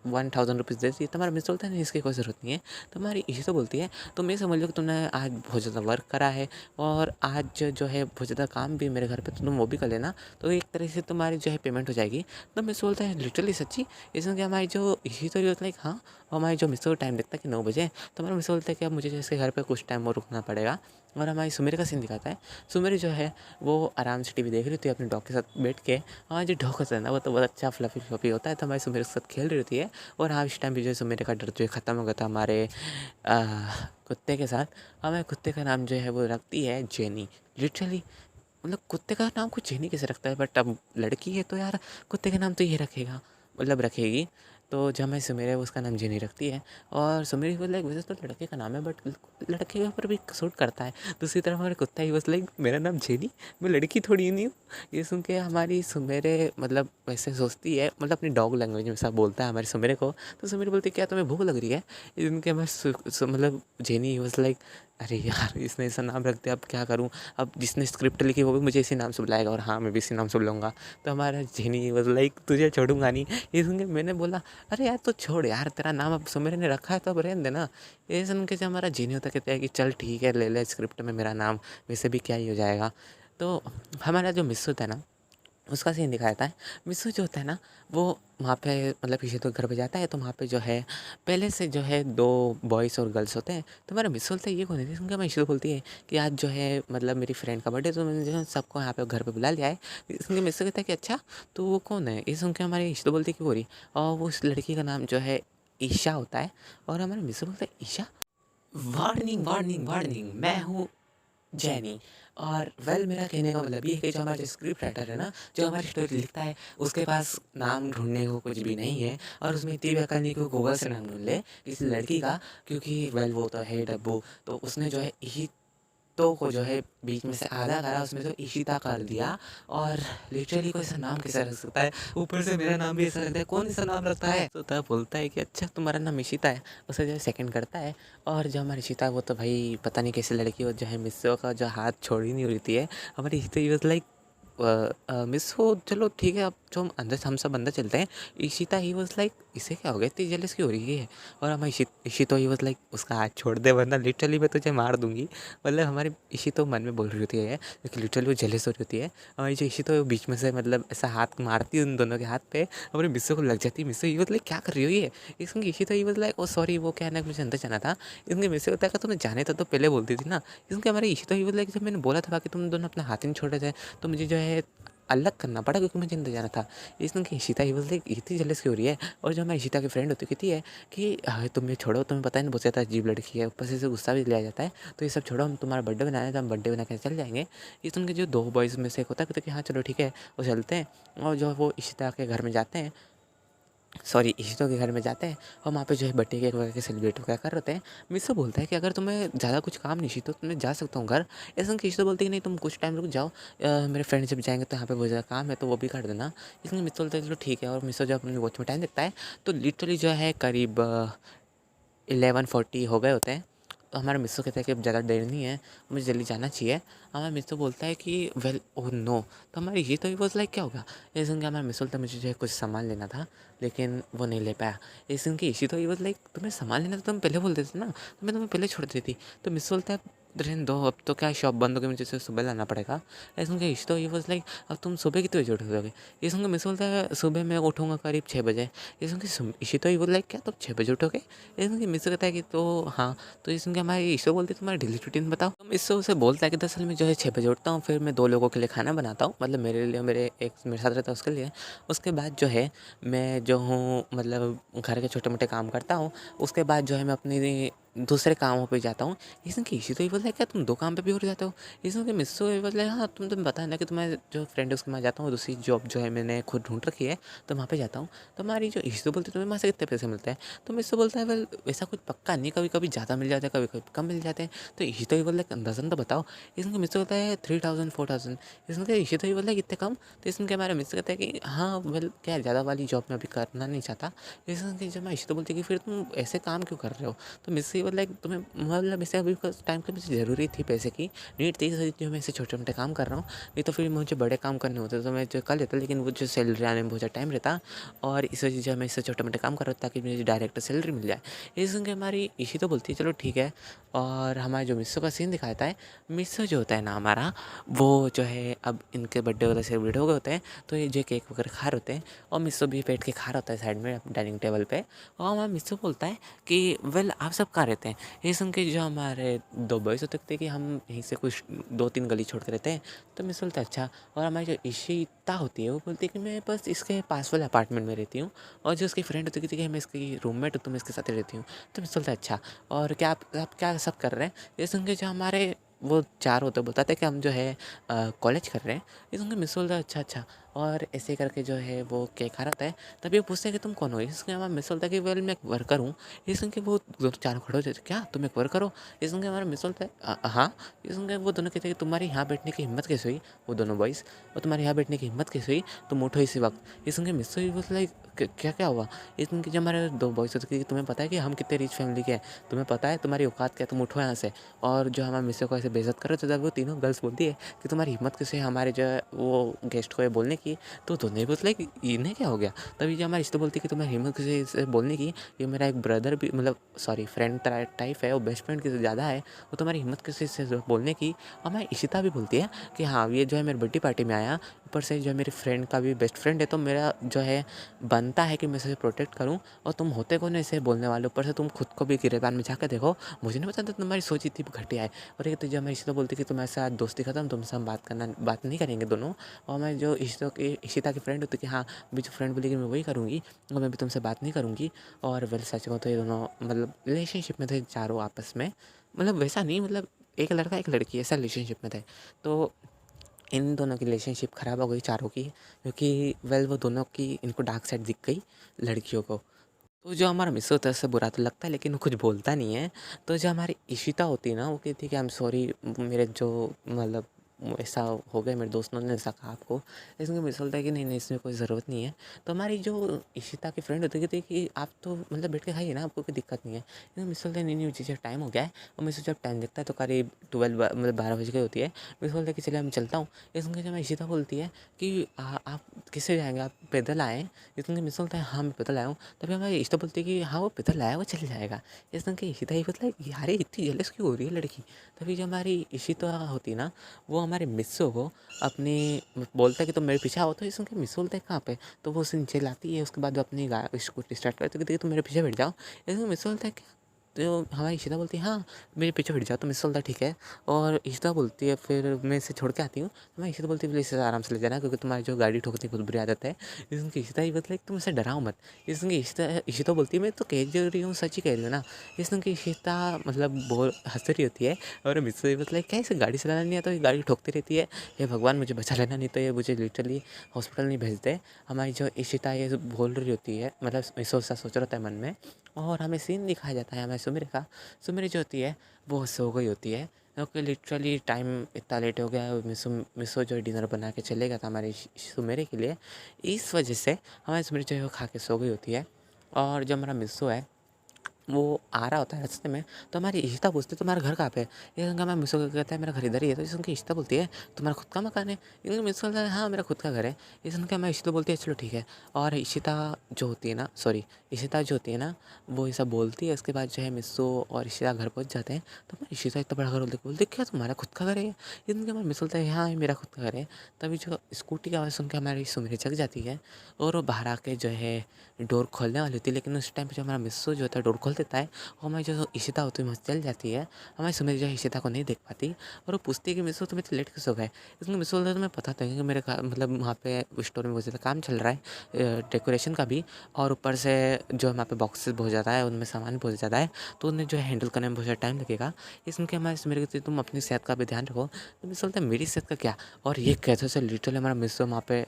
1000 रुपीज़ देती है, तो हमारा मिस बोलता है नहीं इसकी कोई ज़रूरत नहीं है। तो हमारी इश्तो बोलती है तुम ये समझ लो कि तुमने आज बहुत ज़्यादा वर्क करा है और आज जो है बहुत ज़्यादा काम भी है मेरे घर पे, तो तुम वो भी कर लेना, तो एक तरह से तुम्हारी जो है पेमेंट हो जाएगी। तो मिस बोलता है लिटरली सच्ची? इसमें कि हमारी जो इशितो होता है हाँ, और हमारी जो मिस को टाइम देखता है कि 9 बजे, तो हमारा मिस बोलता है कि अब मुझे जैसे घर पे कुछ टाइम और रुकना पड़ेगा। और हमारी सुमेर का सीन दिखाता है। सुमेर जो है वो आराम से टीवी देख रही होती है अपने डॉग के साथ बैठ के। और जो डॉग होता है ना वो तो बहुत अच्छा फ्लफी फ्लफी होता है, तो हमारी सुमेर के साथ खेल रही होती है। और हाँ, इस टाइम पे जो है सुमेर का डर जो है ख़त्म हो गया था हमारे कुत्ते के साथ। हमारे कुत्ते का नाम जो है वो रखती है जेनी। लिटरली मतलब कुत्ते का नाम कुछ जेनी कैसे रखता है, बट अब लड़की है तो यार कुत्ते का नाम तो ये रखेगा, मतलब रखेगी। तो जो हमारी सुमेर है वो उसका नाम जेनी रखती है। और सुमेर वो लाइक वैसे तो लड़के का नाम है, बट लड़के के ऊपर भी सूट करता है। दूसरी तरफ हमारे कुत्ता ही बस लाइक मेरा नाम जेनी, मैं लड़की थोड़ी नहीं हूँ। ये सुन के हमारी सुमेरे मतलब वैसे सोचती है, मतलब अपनी डॉग लैंग्वेज में सब बोलता है हमारी सुमेरे को। तो सुमेर बोलती है क्या तुम्हें भूख लग रही है? इनके हमारे मतलब जेनी वॉज लाइक अरे यार इसने ऐसा नाम रख दिया, अब क्या करूँ? अब जिसने स्क्रिप्ट लिखी वो भी मुझे इसी नाम से बुलाएगा, और हाँ मैं भी इसी नाम से बुलाऊँगा। तो हमारा जेनी वाज़ लाइक तुझे छोड़ूँगा नहीं। ये सुन के मैंने बोला अरे यार तो छोड़ यार, तेरा नाम अब सुमेर ने रखा है तो अब रहने दे ना। ये सुन के जो हमारा जेनी होता है कहता है कि चल ठीक है ले ले स्क्रिप्ट में मेरा नाम, वैसे भी क्या ही हो जाएगा। तो हमारा जो मिस होता है ना उसका सीन दिखाया था। मिस्सू जो होता है ना वो वहाँ पे मतलब किसी तो घर पे जाता है, तो वहाँ पे जो है पहले से जो है 2 बॉयज़ और गर्ल्स होते हैं। तो हमारा मिस्सू बोलता है ये कौन है? क्योंकि हमारी इशू बोलती है कि आज जो है मतलब मेरी फ्रेंड का बर्थडे, तो मैंने जो है सबको यहाँ पे घर पे बुला लिया है। इसलिए मिस्सू कहता है कि अच्छा तो वो कौन है? ये सुन के हमारी इशू बोलती है कि वो रही, और वो उस लड़की का नाम जो है ईशा होता है। और हमारा मिस्सू बोलता है ईशा? वार्निंग वार्निंग वार्निंग, मैं हूँ जैनी। और वेल मेरा कहने का मतलब ये है कि जो हमारा जो स्क्रिप्ट राइटर है ना, जो हमारी स्टोरी लिखता है, उसके पास नाम ढूंढने को कुछ भी नहीं है। और उसमें इतनी भी अकल नहीं कि वो गूगल से नाम ढूंढ ले किसी लड़की का, क्योंकि वेल वो तो है डब्बू। तो उसने जो है ईशितो को जो है बीच में से आधा करा, उसमें तो ईशिता कर दिया। और लिटरली कोई ऐसा नाम कैसे रख सकता है? ऊपर से मेरा नाम भी ऐसा रखता है, कौन ऐसा नाम रखता है? तो तब बोलता है कि अच्छा तुम्हारा नाम ईशिता है। उसे जो है सेकंड करता है। और जो हमारी ईशिता है वो तो भाई पता नहीं कैसी लड़की, वो जो है मिस्सो का जो हाथ छोड़ ही नहीं रही है। हमारी ईशिता ही वाज लाइक मिस हो चलो ठीक है, अब जो हम सब अंदर चलते हैं। इशिता ही वाज लाइक इसे क्या हो गया, इतनी जेलस क्यों हो रही है? और हमारी इशितो ही वाज लाइक उसका हाथ छोड़ दे वरना लिटरली मैं तुझे मार दूंगी। मतलब हमारी इशितो मन में बोल रही होती है क्योंकि लिटरली वो जेलस हो रही होती है। हमारी जो इशितो है वो बीच में से मतलब ऐसा हाथ मारती है उन दोनों के हाथ पे, हमारी मिस्सो को लग जाती है। मिस्सो ही वाज लाइक क्या कर रही हो ये? इसमें इशितो he was like oh sorry वो क्या है ना मुझे अंदर जाना था। इसमें मिस्सो होता है कि तुम्हें जाने था तो पहले बोलती थी ना। इसमें हमारी इशितो ही वाज लाइक जब मैंने बोला था बाकी तुम दोनों अपना हाथ ही नहीं छोड़ रहे थे, तो मुझे जो है अलग करना पड़ा क्योंकि मुझे अंदर जाना था। इसमें कि इशिता ही बोलते इतनी जेलस क्यों हो रही है? और जो हमारी इशिता की फ्रेंड होती कहती है कि तुम ये छोड़ो, तुम्हें पता है ना बहुत ज़्यादा अजीब लड़की है, ऊपर से इसे गुस्सा भी दिलाया जाता है, तो ये सब छोड़ो, हम तुम्हारा बर्थडे बनाना है तो हम बर्थडे बना के चल जाएंगे। ये सुन के जो 2 बॉयज़ में से एक होता है कहते कि हाँ चलो ठीक है वो चलते हैं। और जो वो इशिता के घर में जाते हैं, सॉरी इशितो के घर में जाते हैं, और वहाँ पे जो है बर्थडे केक वगैरह के सेलिब्रेट वगैरह कर रहे हैं। मिस्सो बोलता है कि अगर तुम्हें ज़्यादा कुछ काम नहीं इशितो तो मैं जा सकता हूँ घर। ऐसा कि इशितो बोलती है कि नहीं तुम कुछ टाइम रुक जाओ, मेरे फ्रेंड जब जाएंगे तो यहाँ पे बहुत ज़्यादा काम है तो वो भी कर देना। इसलिए मिस्सो बोलता है चलो ठीक है। और मिस्सो जब अपनी वॉच में टाइम देखता है तो लिटरली जो है करीब 11:40 हो गए होते हैं। तो हमारा मिस्सो कहता है कि अब ज़्यादा देर नहीं है, मुझे जल्दी जाना चाहिए। हमारा मिस्सो बोलता है कि वेल ओह नो। तो हमारी ये तो वॉज लाइक क्या होगा? ये सुन के हमारा मिस्सो बोलता है मुझे जो है कुछ सामान लेना था लेकिन वो नहीं ले पाया। ये सुन के इसी तो ये वॉज लाइक तुम्हें सामान लेना था तुम पहले बोल देते ना, तो मैं तुम्हें पहले छोड़ देती। तो मिस्सो बोलता है रहने दो, अब तो क्या शॉप बंद हो गई, मुझे से सुबह लाना पड़ेगा। ये सुन के इसी तो ये वॉज लाइक अब तुम सुबह कितने बजे उठोगे? ये सुन के मिस्सो बोलता है सुबह मैं उठूँगा करीब 6 बजे। ये सुन के इसी तो ये वॉज लाइक क्या तुम 6 बजे उठोगे? ये सुन के मिस्सो कहता है कि तो हाँ। तो ये सुन के हमारी ईशो बोलती है तुम्हारी डेली रूटीन बताओ। तो ईशो उसे बोलता है कि दरअसल मैं जो है 6 बजे उठता हूँ, फिर मैं 2 लोगों के लिए खाना बनाता हूँ, मतलब मेरे लिए, मेरे एक मेरे साथ रहता है उसके लिए। उसके बाद जो है मैं जो हूँ मतलब घर के छोटे मोटे काम करता हूँ। उसके बाद जो है मैं अपनी दूसरे कामों पे जाता हूँ। इसने कि इसी तो ये बोलता है क्या तुम 2 काम पे भी उठ जाते हो? इसने कि मिस्सो ये बोला है हाँ, तुम्हें पता है ना कि तुम्हारे जो फ्रेंड है उसके वहाँ जाता हूँ, दूसरी जॉब जो है मैंने खुद ढूँढ रखी है, तो वहाँ पे जाता हूँ। तो हमारी जो इशू बोलती है तुम्हें वहाँ से कितने पैसे मिलते हैं? तो मिस्सो बोलता है वेल ऐसा कुछ पक्का नहीं, कभी-कभी ज़्यादा मिल जाता है, कभी-कभी कम मिल जाते हैं। तो इशिता ये बोलता है अंदाज़न तो बताओ? इसने मिस्सो बोलता है 3000 4000। इसने कहा इशिता ये बोलता है इतने कम? तो इसने हमारा मिस्सो कहता है कि हाँ, वेल क्या है ज़्यादा वाली जॉब मैं अभी करना नहीं चाहता। इसने जब मैं इशिता बोलती है कि फिर तुम ऐसे काम क्यों कर रहे हो? तो मुझसे मतलब तुम्हें मतलब ऐसे अभी उस टाइम पे मुझे ज़रूरी थी पैसे की, नीड थी इस वजह जो मैं ऐसे छोटे-मोटे काम कर रहा हूँ। नहीं तो फिर मुझे बड़े काम करने होते तो मैं जो कर लेता, लेकिन वो जो सैलरी आने में बहुत ज़्यादा टाइम रहता और इस वजह से मैं इससे छोटे-मोटे काम कर रहा हूँ ताकि मुझे डायरेक्ट सैलरी मिल जाए। ये सुन के हमारी इशी तो बोलती है चलो ठीक है। और हमारा जो मिस्सो का सीन दिखाता है, मिस्सो जो होता है ना हमारा, वो जो है अब इनके बर्थडे वगैरह सेलिब्रेट हो गए होते हैं, तो ये जो केक वगैरह खा रहे होते हैं और मिस्सो भी बैठ के खा रहा होता है साइड में डाइनिंग टेबल पे। और हमारा मिस्सो बोलता है कि वेल आप सब कहाँ रहते हैं? ये सुन के जो हमारे 2 बॉयज़ होते थे कि हम यहीं से कुछ 2-3 गली छोड़ के रहते हैं। तो मिस्सो बोलता है अच्छा। और हमारी जो इशिता होती है वो बोलती है कि मैं बस इसके पास वाले अपार्टमेंट में रहती हूँ और जो उसकी फ्रेंड होती है कहती है कि मैं इसकी रूममेट हूँ, तो मैं इसके साथ ही रहती हूँ। तो मिस्सो बोलता है अच्छा। और क्या आप क्या सब कर रहे हैं? ये सुन के जो हमारे वो 4 होते हैं बताते हैं कि हम जो है कॉलेज कर रहे हैं। ये सुन के मिस्सो बोलता है अच्छा, अच्छा। और ऐसे करके जो है वो केक खा रहा होता है। तभी वो पूछते हैं कि तुम कौन हो? इसके हमारा मिस्सो बोलता है कि वेल मैं एक वर्कर हूँ। ये सुन के वो दोनों चारों खड़े हो जाते हैं, क्या तुम एक वर्कर हो? ये सुन के हमारा मिस्सो बोलता है हाँ। ये सुन के वो दोनों कहते हैं कि तुम्हारी यहाँ बैठने की हिम्मत कैसे हुई? वो दोनों बॉयज़, और तुम्हारे यहाँ बैठने की हिम्मत कैसे हुई? तुम उठो इसी वक्त। ये सुन के मिस्सो भी बोलता है क्या क्या हुआ? ये सुन के जो हमारे 2 बॉयज़ होते हैं कि तुम्हें पता है कि हम कितने रिच फैमिली के हैं? तुम्हें पता है तुम्हारी औकात क्या है? तुम उठो यहाँ से। और जो हमारे मिस्सो को ऐसे बेइज्जत कर रहे थे, तब वो तीनों गर्ल्स बोलती है कि तुम्हारी हिम्मत कैसे है हमारे जो है वो गेस्ट को ये बोलने की? तो दोनों ही बोलते हैं कि इन्हें क्या हो गया? तभी जो हमारी इश्तो बोलती है कि तुम्हारी हिम्मत कैसे इसे बोलने की? ये मेरा एक ब्रदर भी मतलब सॉरी फ्रेंड टाइप है, वो बेस्ट फ्रेंड की ज़्यादा है, वो तुम्हारी हिम्मत कैसे इससे बोलने की? और हमारी इशिता भी बोलती है कि हाँ, ये जो है मेरी बर्थडे पार्टी में आया, ऊपर से जो है मेरी फ्रेंड का भी बेस्ट फ्रेंड है, तो मेरा जो है बनता है कि मैं इसे प्रोटेक्ट करूँ। और तुम होते कौन हो ऐसे बोलने वाले? ऊपर से तुम खुद को भी गिरेबान में झाँक के देखो, मुझे नहीं पता था तुम्हारी सोच इतनी घटिया है। और एक तो जब हमारी इशिता बोलती है कि तुम्हारे साथ दोस्ती खत्म, तुमसे हम बात नहीं करेंगे दोनों। और हमारी जो इशिता की फ्रेंड होती है कि हाँ, मेरी जो फ्रेंड बोलेगी मैं वही करूँगी और मैं भी तुमसे बात नहीं करूँगी। और वेल सच कहूँ तो ये दोनों मतलब रिलेशनशिप में थे चारों आपस में, मतलब वैसा नहीं, मतलब एक लड़का एक लड़की ऐसा रिलेशनशिप में थे। तो इन दोनों की रिलेशनशिप ख़राब हो गई चारों की, क्योंकि वेल वो दोनों की इनको डार्क साइड दिख गई लड़कियों को। तो जो हमारा मिस होता है उससे बुरा तो लगता है, लेकिन वो कुछ बोलता नहीं है। तो जो हमारी इशिता होती है ना, वो कहती है कि आई एम सॉरी, मेरे जो मतलब ऐसा हो गया, मेरे दोस्तों ने ऐसा कहा आपको। इसमें मिस बोलता है कि नहीं नहीं, इसमें कोई ज़रूरत नहीं है। तो हमारी जो इशिता की फ्रेंड होती है कहती है कि आप तो मतलब बैठ के खाइए ना, आपको कोई दिक्कत नहीं है। इसमें मिस बोलता है नहीं नहीं, मुझे टाइम हो गया है। और मिस जब टाइम देखता है तो करीब 12 मतलब 12 बज गई होती है। मिस बोलता है कि चलिए मैं चलता हूँ। इसमें जब इशिता बोलती है कि आप किससे जाएंगे, आप पैदल आए? इसमें मिस बोलता है हाँ मैं पैदल आया हूँ। तभी हमारी इशिता बोलती है कि हाँ वो पैदल आया, वो चल जाएगा। इसमें कि इशिता ही बोलता है यार ये इतनी जेलस क्यों हो रही है लड़की? तभी जो हमारी इशिता होती है ना, वो हमारे मिस्सो को अपनी बोलता है कि तुम मेरे पीछे आओ। तो इसमें क्या मिस्सो बोलता है कहाँ पे? तो वो उसे नीचे लाती है, उसके बाद वो अपनी स्कूटी स्टार्ट करती है, कहती है तुम मेरे पीछे बैठ जाओ। इसमें मिस्सो बोलता है क्या? तो हमारी इशिता बोलती है हाँ मेरे पीछे बैठ जाओ। तो मिस्सो बोलता है ठीक है। और इशिता बोलती है फिर मैं इसे छोड़ के आती हूँ। तो मैं इशिता बोलती है प्लीज़ इसे आराम से ले जाना, क्योंकि तुम्हारी जो गाड़ी ठोकने की बहुत बुरी आदत है। इसमें कि इशिता ही बोलती है कि तुम इसे डराओ मत। इसमें कि इशिता बोलती है मैं तो कह जो रही हूँ सच ही कह रही हूँ ना। इसमें कि इशिता मतलब बहुत हंस रही होती है। और मिस्सो ये मतलब क्या इसे गाड़ी चलाना नहीं आता, ये गाड़ी ठोकती रहती है। हे भगवान मुझे बचा लेना, नहीं तो ये मुझे लिटरली हॉस्पिटल नहीं भेजते। हमारी जो इशिता ये बोल रही होती है, मतलब मिस्सो ऐसा सोच रहा होता है मन में। और हमें सीन दिखाया जाता है हमें सुमिर का। सुमिर जो होती है वो सो गई होती है, क्योंकि लिटरली टाइम इतना लेट हो गया है। मिसो जो डिनर बना के चले गया था हमारी सुमेरे के लिए, इस वजह से हमारी सुमेर जो है वो खा के सो गई होती है। और जो हमारा मिसो है वो आ रहा होता है रास्ते में, तो हमारी इशिता पूछती है तुम्हारा घर कहाँ पे है? ये उनका मैं मिसो को कहता है मेरा घर इधर ही है। तो इस उनकी इशिता बोलती है तुम्हारा खुद का मकान है? इनका मिसो बोलता है हाँ मेरा खुद का घर है। इस उनका मैं इशिता बोलती है चलो ठीक है। और इशिता जो होती है ना, सॉरी इशिता जो होती है ना, वो ऐसा बोलती है। उसके बाद जो है मिसो और इशिता घर पहुँच जाते हैं। तो हमारी इशिता इतना बड़ा घर बोलते क्या तुम्हारा खुद का घर है? इनके हमारा मिसो बोलता है हाँ ये मेरा खुद का घर है। तभी जो स्कूटी की आवाज़ सुन के हमारी सुमिरी जग जाती है और वो बाहर आके जो है डोर खोलने वाली होती है। लेकिन उस टाइम पे जो हमारा मिसो जो होता है डोर खोलता देता है। और हमारी जो इशिता होती है वहाँ चल जाती है। हमारी सुमेरी जो है इशिता को नहीं देख पाती और वो पूछती है कि मिसो तुम इतने लेट कैसे हो गए। इसमें मिसो बोलता है तुम्हें पता तो है कि मेरे मतलब वहाँ पे स्टोर में बहुत ज़्यादा काम चल रहा है डेकोरेशन का भी, और ऊपर से जो वहाँ पे बॉक्सेस बहुत ज़्यादा है, उनमें सामान बहुत ज़्यादा है, तो उन्हें जो है हैंडल करने में बहुत ज़्यादा टाइम लगेगा। ये सुन के हमारे सुमेरी कहती है तुम अपनी सेहत का भी ध्यान रखो। तो मिसो बोलता है मेरी सेहत का क्या। और ये कहते से लिटरली हमारा मिसो वहाँ पे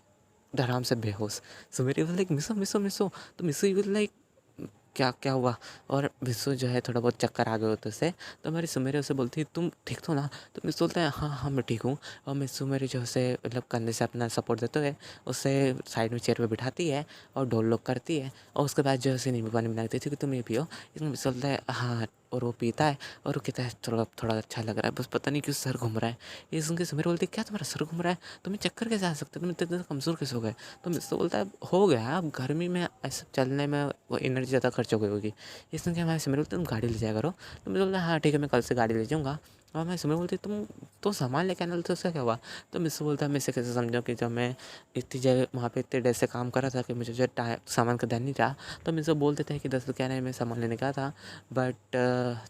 आराम से बेहोश। सुमेरी वाज लाइक मिसो मिसो मिसो, तो मिसो ही वाज लाइक क्या क्या हुआ। और मिसो जो है थोड़ा बहुत चक्कर आ गए होते उसे। तो हमारी सुमेरी उसे बोलती है तुम ठीक तो ना। तो मिसो बोलता है हाँ हाँ मैं ठीक हूँ। और मिसो मेरी जो उसे मतलब कंधे से अपना सपोर्ट देते हुए उसे साइड में चेयर पे बिठाती है और डोल लोग करती है। और उसके बाद जो उसे नींबू पानी बना के देती है कि तुम ये पियो। इसमें मिसो बोलता है हाँ, और वो पीता है और वो कहता है थोड़ा थोड़ा अच्छा लग रहा है, बस पता नहीं क्यों सर घूम रहा है। ये सुन के सुमेर बोलती है क्या तुम्हारा सर घूम रहा है, तुम्हें चक्कर कैसे आ सकते हैं, तुम इतने इतने कमज़ोर कैसे हो गए। तो मिस्टर बोलता है हो गया, अब गर्मी में ऐसा चलने में वो एनर्जी ज़्यादा खर्च हो गई होगी। ये सुन के हमारे सुमेर बोलते तुम गाड़ी ले जाया करो। तो मिस्टर बोलता है हाँ ठीक है मैं कल से गाड़ी ले जाऊँगा। और मैं सुमेर बोलती तुम तो सामान लेके आना, तो उसका क्या हुआ। तो मिस्टर बोलता है मैं इसे कैसे समझाऊँ कि जब मैं इतनी जगह वहाँ पे इतने देर से काम कर रहा था कि मुझे जो सामान का ध्यान नहीं रहा। तो मिस्टर बोलते थे कि दरअसल क्या नहीं मैं सामान लेने गया था बट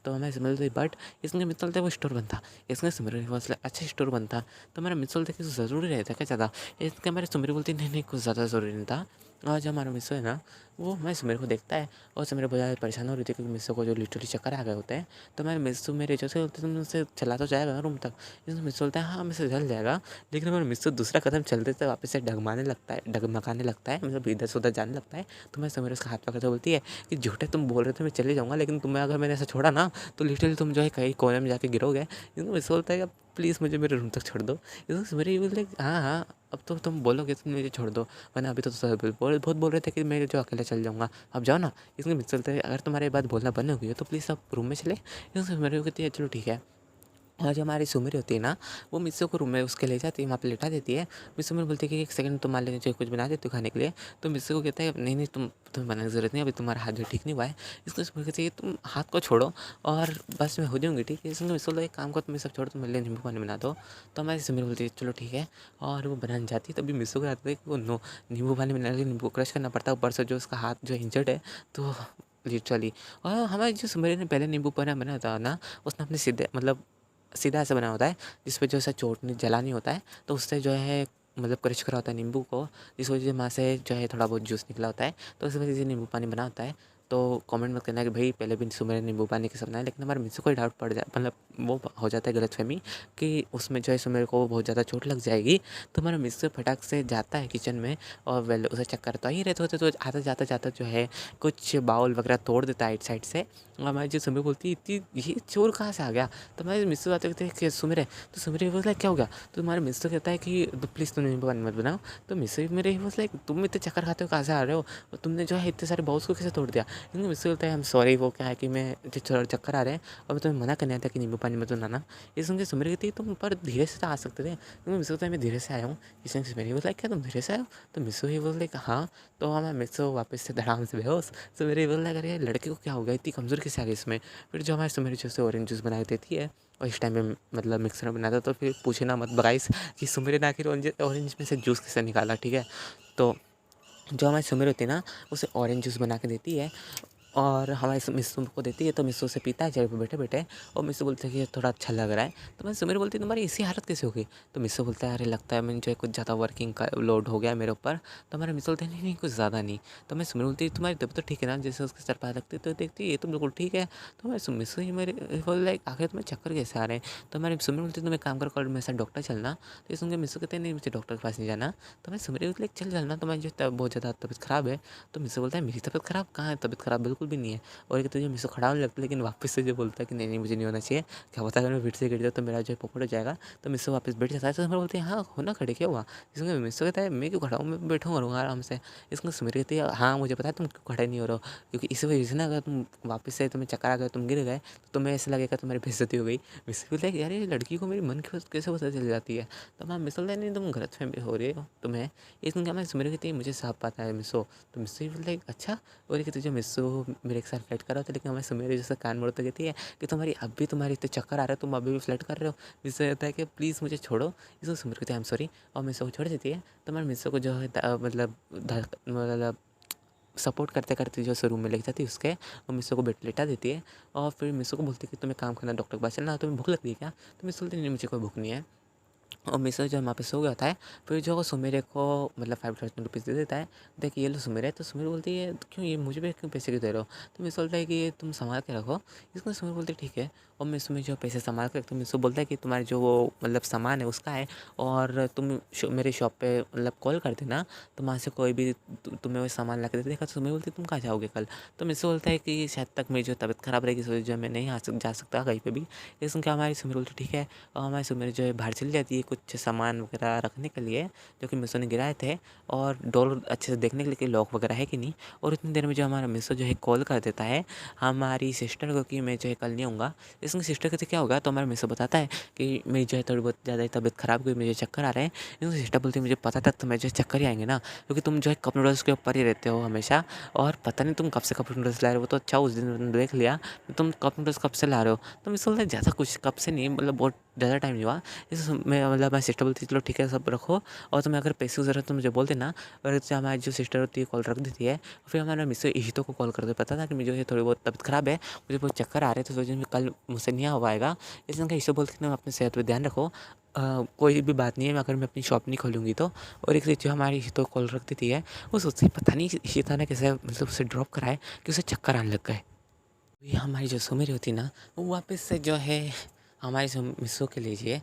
तो हमें समझ रही बट इसमें मिसल थे वो स्टोर बंद था। इसमें सुमेरी बोलती अच्छा स्टोर बंद था तो हमारा मिसल थे कि ज़रूरी रहता क्या ज़्यादा। इसके हमारे सुमेरी बोलती नहीं नहीं कुछ ज़्यादा ज़रूरी नहीं था। और जब हमारा मिसो है ना वो हमारे सुमेर को देखता है और सुमेर बहुत ज़्यादा परेशान हो रही थी क्योंकि मिसो को जो लिटरली चक्कर आ गए होते हैं। तो हमारे मिसो मेरे जैसे होते तुम उससे चला तो जाएगा रूम तक। इसमें मिसो बोलता है हाँ मिसो चल जाएगा। लेकिन हमारा मिसो दूसरा कदम चलते थे वापस से डगमाने लगता है, डगमगाने लगता है, मतलब इधर से उधर जाने लगता है। तो मैं सुमेर उसका हाथ पकड़ते बोलती है कि झूठे तुम बोल रहे थे मैं चले जाऊँगा, लेकिन तुम्हें अगर मैंने ऐसा छोड़ा ना तो लिटरली तुम जो है कहीं कोने में जाके गिरोगे। इसमें मिसो बोलता है कि प्लीज़ मुझे मेरे रूम तक छोड़ दो। इसमें सुमेर बोलते हाँ हाँ अब तो तुम बोलोगे तो मुझे छोड़ दो, वरना अभी तो बहुत बोल रहे थे कि मैं जो अकेले चल जाऊँगा, अब जाओ ना। इसमें मिस चलते अगर तुम्हारी बात बोलना बंद हो गई है तो प्लीज़ आप रूम में चले। इसमें मेरे को कहती है चलो ठीक है। और जो हमारी सुमेर होती है ना वो मिस्सू को रूम में उसके ले जाती है, वहाँ पे लेटा देती है। मिस्सू सुमेर बोलती है कि एक सेकंड तुम मान लेते कुछ बना देती हो खाने के लिए। तो मिस्सू को कहता है नहीं नहीं तुम्हें बनाने की ज़रूरत नहीं, अभी तुम्हारा हाथ जो ठीक नहीं हुआ है। इसको सुमेर कहती है तुम हाथ को छोड़ो और बस मैं हो जाऊँगी ठीक है। इसमें मिस्सू एक काम करो तुम सब छोड़ो, तुम मेरे लिए नींबू पानी बना दो। तो हमारी सुमेर बोलती है चलो ठीक है। और वो बनाने जाती है तभी मिस्सू को याद है कि वो नींबू पानी बनाने के लिए नींबू क्रश करना पड़ता है, ऊपर से जो उसका हाथ जो इंजर्ड है तो लिटरली। और हमारी जो सुमेर ने पहले नींबू पानी बनाया था ना उसने अपने सीधे मतलब सीधा ऐसा बना होता है जिस पे जो ऐसा चोट नहीं जला नहीं होता है, तो उससे जो है मतलब क्रश करा होता है नींबू को, जिस वजह से वहाँ से जो है थोड़ा बहुत जूस निकला होता है, तो उस वजह से नींबू पानी बना होता है। तो कमेंट मत करना कि भाई पहले भी सुमेर नेंबू पानी के सपना है, लेकिन हमारे मिस्सू को डाउट पड़ जाए मतलब वो हो जाता है गलतफहमी कि उसमें जो है सुमेर को बहुत ज़्यादा चोट लग जाएगी। तो हमारा मिस्सू फटाक से जाता है किचन में और वेल उसे चक्कर तो ही रहते होते, तो आता जाता जाता जो है कुछ बाउल वगैरह तोड़ देता है साइड से। और हमारी जो सुमेर बोलती है इतनी ये चोर कहाँ से आ गया। तो हमारे मिस्सू आते कहते हैं कि सुमेर है। तो सुमेर बोलता है क्या हो गया। तो हमारे मिस्सू कहता है कि प्लीज़ तुम नींबू पानी मत बनाओ। तो मिस्सू मेरे बस लाइक तुम इतने चक्कर खाते हो कहाँ से आ रहे हो, और तुमने जो है इतने सारे बाउल्स को कैसे तोड़ दिया। लेकिन मिस्सू बोलता है आई एम सॉरी, वो क्या है कि मैं चक्कर आ रहे हैं और मैं तुम्हें मना करने आया था कि नींबू पानी मत बनाना। ये सुन के सुमेर कहती है तुम पर धीरे से तो आ सकते थे। तो मिस्सू कहता है मैं धीरे से आया हूँ। इसमें सुमेर बोला क्या तुम धीरे से आए हो। तो मिस्सू ही बोल लाइक हाँ। तो हमें मिस्सू वापस से धड़ाम से बेहोश। सुमेर बोल रहा अरे लड़के को क्या हो गया, इतनी कमज़ोर कैसे आ गई इसमें। फिर जो हमारे सुमेर जो से ऑरेंज जूस बना के देती है और इस टाइम में मतलब मिक्सर में बनाता, तो फिर पूछे ना मत गाइस कि सुमेर ने आखिर ऑरेंज में से जूस कैसे निकाला, ठीक है। तो जो हमारी सुमेर होती है ना उसे ऑरेंज जूस बना के देती है और हमारे मिस्सू को देती है। तो मिस्सू से पीता है चेयर पे बैठे बैठे और मिस्सू बोलते हैं कि ये थोड़ा अच्छा लग रहा है। तो मैं सुमेर बोलती है तुम्हारी ऐसी हालत कैसे हो गई। तो मिस्सू बोलता है अरे लगता है मैं जो है कुछ ज़्यादा वर्किंग का लोड हो गया है मेरे ऊपर। तो हमारे मिस्सू बोलते हैं नहीं नहीं कुछ ज़्यादा नहीं। तो मैं सुमेर बोलती है तुम्हारी तबीयत तो ठीक है ना, जैसे उसके सर पैर लगती तो देखती है ये तो बिल्कुल ठीक है। तो मैं मिस्सू ही मेरे बोल लाइक आखिर तुम्हें चक्कर कैसे आ रहे हैं। तो हमारे सुमेर बोलती है तुम एक काम करो कल मेरे साथ डॉक्टर चलना। तो ये सुन के मिस्सू कहते हैं नहीं मुझे डॉक्टर के पास नहीं जाना। तो मैं सुमेर बोलती चल चलना, तो मैं जो बहुत ज़्यादा तबीयत ख़राब है। तो मिस्सू बोलता है मेरी तबीयत ख़राब कहाँ है, तबीयत ख़राब बिल्कुल भी नहीं है। और एक तो जो मिस्सू खड़ा होने लगता है लेकिन वापस से जो बोलता है कि नहीं नहीं मुझे नहीं होना चाहिए, क्या पता अगर मैं फिर से गिर जाऊँ तो मेरा जो है पोपट हो जाएगा। तो मिस्सू वापस बैठ जाता है। तो हमें बोलते हैं हाँ होना खड़े क्या हुआ। इसमें मिस्सू कहता है मैं क्यों खड़ा हूँ, मैं बैठूँगा रहूँगा आराम से। इसमें सुमेर कहती है हाँ मुझे पता है तुम क्यों खड़े नहीं हो रहे हो, क्योंकि इसी वजह से ना अगर तुम वापस से तुम्हें चक्कर आ गए तुम गिर गए तो तुम्हें ऐसा लगेगा तुम्हारी बेइज्जती हो गई। मिस्सू बोलता है यार ये लड़की को मेरी मन की बात कैसे पता चल जाती है। तो मैं मिस्सू बोलता है नहीं तुम गलतफहमी हो रही हो तुम्हें। इसमें क्या मैं सुमेर कहती है मुझे साफ पता है मिस्सू। तो मिस्सू बोलता है अच्छा। और ये कहते जो मिस्सू मेरे एक साथ फ्लाइट कर रहा था, लेकिन हमें सुमेर जैसे कान मोड़ते कहती है कि तुम्हारी अभी तुम्हारी इतने चक्कर आ रहे हो तुम अभी भी फ्लाइट कर रहे हो। मिस्सू कहता है कि प्लीज़ मुझे छोड़ो। इसको सुमेर कहती है आई एम सॉरी और मिस्सू को छोड़ देती है। तो हमारे मिस्सू को जो है मतलब सपोर्ट करते करते जो रूम में लेके जाती है उसके, और मिस्सो को बेड पे लेटा देती है। और फिर मिस्सो को बोलती है कि तुम्हें काम करना, डॉक्टर के पास चलना, तुम्हें भूख लग रही है क्या? तो मिस्सो बोलती है नहीं, मुझे कोई भूख नहीं है। और मिस्र जो है वहाँ पे सो गया होता है। फिर जो सुमेरे को मतलब 5,000 रुपीज़ दे देता है। देखिए ये लो सुमेर, तो सुमेर बोलती है क्यों, ये मुझे भी क्यों पैसे क्यों दे रहे हो? तो मिस्र बोलता है कि ये तुम संभाल के रखो। इसको सुमेर बोलती है ठीक है। और मिस्र में जो पैसे संभाल के रखते, मिस्र बोलता है कि तुम्हारे जो वो मतलब सामान है उसका है, और तुम मेरे शॉप पे मतलब कॉल कर देना, तो वहाँ से कोई भी तुम्हें वो सामान ला के दे देगा। तो सुमेर बोलती है तुम कहाँ जाओगे कल? तो मिस्र बोलता है कि शायद तक मेरी जो तबीयत ख़राब रहेगी, सो जो मैं नहीं जा सकता कहीं पर भी। इसमें क्या हमारी सुमेर बोलती ठीक है। और हमारी सुमेर जो है बाहर चली जाती है कुछ सामान वगैरह रखने के लिए, जो कि मिस्सो ने गिराए थे, और डोर अच्छे से देखने के लिए कि लॉक वगैरह है कि नहीं। और इतनी देर में जो हमारा मिस्सो जो है कॉल कर देता है हमारी सिस्टर को कि मैं जो है कल नहीं आऊँगा। इसमें सिस्टर कहते क्या होगा? तो हमारा मिस्सो बताता है कि मेरी जो है थोड़ी बहुत ज़्यादा तबीयत ख़राब हुई, मुझे चक्कर आ रहे हैं। इसमें सिस्टर बोलती है मुझे पता था तुम्हें जो है चक्कर ही आएंगे ना, क्योंकि तुम जो है कप नूडल्स के ऊपर ही रहते हो हमेशा, और पता नहीं तुम कब से कप नूडल्स ला रहे हो। तो अच्छा उस दिन देख लिया, तुम कप नूडल्स कब से ला रहे हो? तो मिस्सो बोलता है ज़्यादा कुछ कब से नहीं, मतलब बहुत ज़्यादा टाइम नहीं हुआ। इस मैं मतलब मैं सिस्टर बोलती है चलो ठीक है सब रखो, और तुम्हें अगर पैसे की ज़रूरत तो मुझे बोल देना। और जैसे हमारी जो सिस्टर होती है कॉल रख देती है। फिर हमारा मिस्सो इशितो को कॉल करके पता था कि मुझे थोड़ी बहुत तबीयत ख़राब है, मुझे बहुत चक्कर आ रहे थे, तो सोचे कल मुझसे नहीं आ पाएगा। इसलिए उनका इशितो बोलती है तुम अपने सेहत पर ध्यान रखो, कोई भी बात नहीं है अगर मैं अपनी शॉप नहीं खोलूँगी तो। और एक जो हमारी इशितो कॉल रख देती है, वो सोचती है पता नहीं इशिता ने कैसे मतलब उसे ड्रॉप कराए कि उसे चक्कर आने लग गए। ये हमारी जो सुमेरी होती ना, वो वापस से जो है हमारी मिस्सो के लीजिए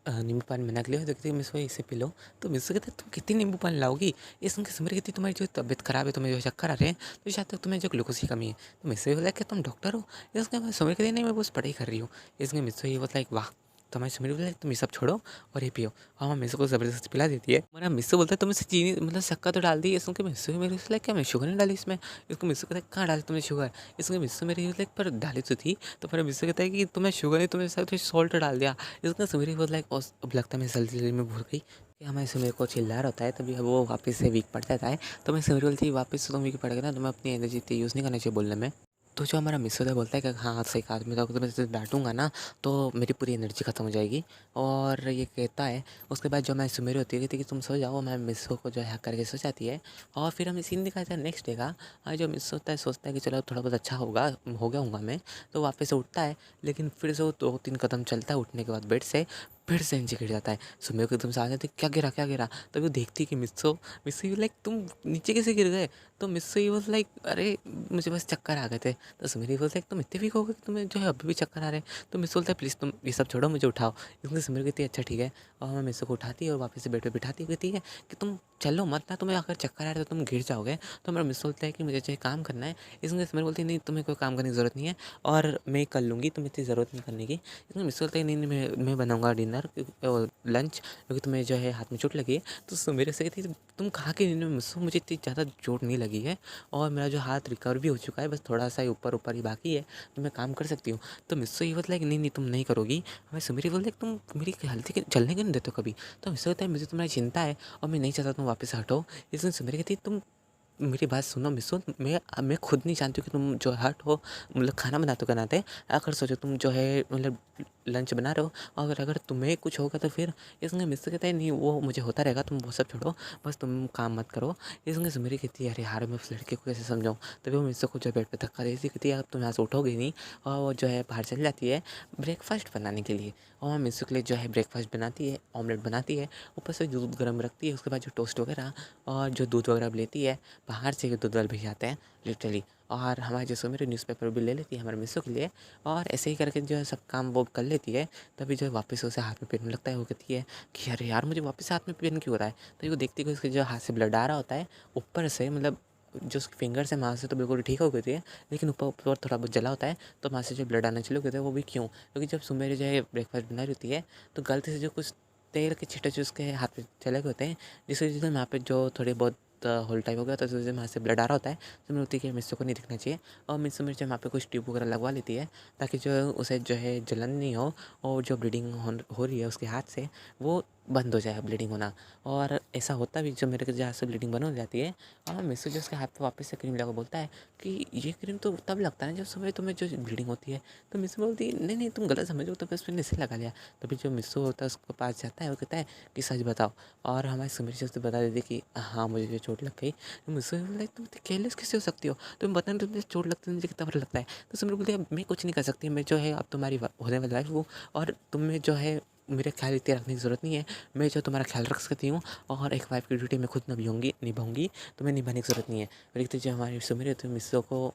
नींबू पानी बना के लिए देखती है, मिस्सो इसे पी लो। तो मिस्सो कहते हैं तुम कितनी नींबू पानी लाओगी? ये सुन के सुमेरी कहती है तुम्हारी जो तबीयत खराब है, तुम्हें जो चक्कर आ रहे हैं, तो शायद तक तुम्हें जो ग्लूकोज की कमी है। तो मिस्सो ये बोला कि तुम डॉक्टर हो? इसके सुमेरी कहती है नहीं, मैं बस पढ़ाई कर रही हूँ। इसमें मिस्सो ये बोलता है वाह। तो हमारी सुमेरी बोला तुम ये सब छोड़ो और ये पियो। और हम मिस्सो को ज़बरदस्ती पिला देती है। हमारा मिस्सो बोलता है तुम इसे चीनी मतलब शक्कर तो डाल दी। इसमें के मिस्सो मेरे से क्या मैं शुगर नहीं डाली इसमें? इसको मिस्सो कहता है कहाँ डाली तुमने शुगर? इसमें मिस्सो मेरी लाइक पर डाली तो थी। तो फिर मिस्सो कहता है कि तुम्हें शुगर नहीं, तुमने शायद सॉल्ट डाल दिया। इसका सुमेरी बहुत लाइक अब लगता है मैं जल्दी में भूल गई कि हमारे सुमेर को चिल्ला रहा होता है, तभी वो वापस से वीक पड़ जाता है। तो मैं सुमेर बोलती है वापस से तुम वीक पड़ गए ना, तुम्हें अपनी एनर्जी इतनी यूज़ नहीं करना चाहिए बोलने में। तो जो हमारा मिस होता है बोलता है कि हाँ सही कहा तुमने, तो मैं तुझे डांटूंगा ना तो मेरी पूरी एनर्जी खत्म हो जाएगी। और ये कहता है। उसके बाद जो हमारी सुमेरी होती है कहती है कि तुम सो जाओ, मैं मिस्सो को जो है हक करके सो जाती है। और फिर हमें सीन दिखाया था नेक्स्ट डे का। जो मिस होता है सोचता है कि चलो थोड़ा बहुत अच्छा होगा, हो गया हूँगा मैं, तो वापस से उठता है। लेकिन फिर से वो 2-3 कदम चलता है, उठने के बाद बेड से फिर से नीचे गिर जाता है। सुमेर को एकदम से आ जाती है क्या गिरा क्या गिरा? तभी वो देखती है कि मिस्सो मिस्सो लाइक तुम नीचे कैसे गिर गए? तो मिस्सो ये वाज लाइक अरे मुझे बस चक्कर आ गए थे। तो सुमेर ये बोलता है तुम इतने वीक हो गए कि तुम्हें जो है अभी भी चक्कर आ रहे हैं? तो मिस्सो बोलता है प्लीज़ तुम ये सब छोड़ो, मुझे उठाओ। इसलिए सुमेर कहती है अच्छा ठीक है। और मैं मिस्सो को उठाती है और वापस से बेड पे बिठाती है, कहती है कि तुम चलो मत ना, तुम्हें अगर चक्कर आ रहा है तो तुम गिर जाओगे। तो मेरा मिस्सो बोलता है कि मुझे जो है काम करना है। इसलिए सुमेर बोलती है नहीं तुम्हें कोई काम करने की ज़रूरत नहीं है, और मैं कर लूँगी, तुम्हें इतनी ज़रूरत नहीं करने की। इसलिए मिस्सो बोलता है नहीं नहीं मैं बनाऊँगा डिनर लंच, क्योंकि तुम्हें जो है हाथ में चोट लगी है। तो सुमेर से कहती है तुम कहाँ के डिनर मिस्सो, मुझे इतनी ज़्यादा चोट नहीं लगी है, और मेरा जो हाथ रिकवर भी हो चुका है, बस थोड़ा सा ही ऊपर ऊपर ही बाकी है, तो मैं काम कर सकती हूँ। तो मिस्सो ये बोलता है कि नहीं नहीं तुम नहीं करोगी। हमें सुमेर बोलता है कि तुम मेरी हल्दी के चलने क्यों नहीं देते हो कभी? तो मिस्सो कहता है मुझे तुम्हारी चिंता है और मैं नहीं चाहता तुम वापस से हटो। इसलिए सुमेर कहती है तुम मेरी बात सुनो मिस्सो, मैं खुद नहीं जानती हूँ कि तुम जो हर्ट हो, मतलब खाना बनाते हो बनाते, अगर सोचो तुम जो है मतलब लंच बना रहे हो, और अगर तुम्हें कुछ होगा तो फिर। इसलिए मिस्सो कहता है नहीं वो मुझे होता रहेगा, तुम वो सब छोड़ो, बस तुम काम मत करो। इसलिए सुमेरी कहती है अरे यार मैं उस लड़के को कैसे समझाऊँ? तभी वो मिस्सो को जो बेड पे धक्का देती कहती है अब तुम यहाँ से उठोगे नहीं, और वो जो है बाहर चली जाती है ब्रेकफास्ट बनाने के लिए। और मिस्सो के लिए जो है ब्रेकफास्ट बनाती है, ऑमलेट बनाती है, ऊपर से दूध गर्म रखती है, उसके बाद जो टोस्ट वगैरह और जो दूध वगैरह लेती है बाहर से, दूध वाले भैया आते हैं लिटरली। और हमारे जो सुमेरी न्यूज़पेपर भी ले लेती है हमारे मिस्सो के लिए, और ऐसे ही करके जो है सब काम वो कर लेती है। तभी जो है वापस उसे हाथ में पेन लगता है, वो कहती है कि अरे यार मुझे वापस हाथ में पेन क्यों हो रहा है? तो वो देखती है कि उसके जो हाथ से ब्लड आ रहा होता है ऊपर से, मतलब जो उसकी फिंगर से वहाँ से तो बिल्कुल ठीक हो गई थी, लेकिन ऊपर ऊपर थोड़ा बहुत जला होता है, तो वहाँ से जो ब्लड आना चालू होता है। वो भी क्यों? क्योंकि जब सुमेरी जो है ब्रेकफास्ट बना रही होती है, तो गलती से जो कुछ तेल के छींटे जो उसके हाथ में चले गए होते हैं, जिसकी वजह से वहाँ पे जो थोड़े बहुत होल टाइप हो गया, तो उससे वहाँ से ब्लड आ रहा होता है। तो मैं होती है कि मिस्सो को नहीं दिखना चाहिए, और मिस्सो मिर्चा वहाँ पे कुछ ट्यूब वगैरह लगवा लेती है, ताकि जो उसे जो है जलन नहीं हो, और जो ब्लीडिंग हो रही है उसके हाथ से वो बंद हो जाए ब्लीडिंग होना। और ऐसा होता भी, जब मेरे को जहाँ से ब्लीडिंग बंद हो जाती है और मिस्टर जो उसके हाथ पे वापस से क्रीम लगा बोलता है कि ये क्रीम तो तब लगता है ना जब सुबह तुम्हें जो ब्लीडिंग होती है। तो मिस्टर बोलती है नहीं नहीं तुम गलत समझो, तो बस मैंने इसे लगा लिया। तभी जो मिस्टर होता है उसके पास जाता है और कहता है कि सच बताओ। और हमारी सुमिर से बता देती कि हाँ मुझे जो चोट लग गई। तो मिस्टर बोलता है तुम केयरलेस कैसे हो सकती हो, तुम बता नहीं तुमसे चोट लगती है मुझे कितना बुरा लगता है। तो सुमिर बोलती है मैं कुछ नहीं कर सकती, मैं जो है अब तुम्हारी होने वाली वाइफ हूँ और तुम्हें जो है मेरा ख्याल इतनी रखने की ज़रूरत नहीं है। मैं जो तुम्हारा ख्याल रख सकती हूँ और एक वाइफ की ड्यूटी मैं खुद निभाऊंगी, तुम्हें निभाने की ज़रूरत नहीं है। और एक तो जो हमारी सुमिर होती है मिस्सो को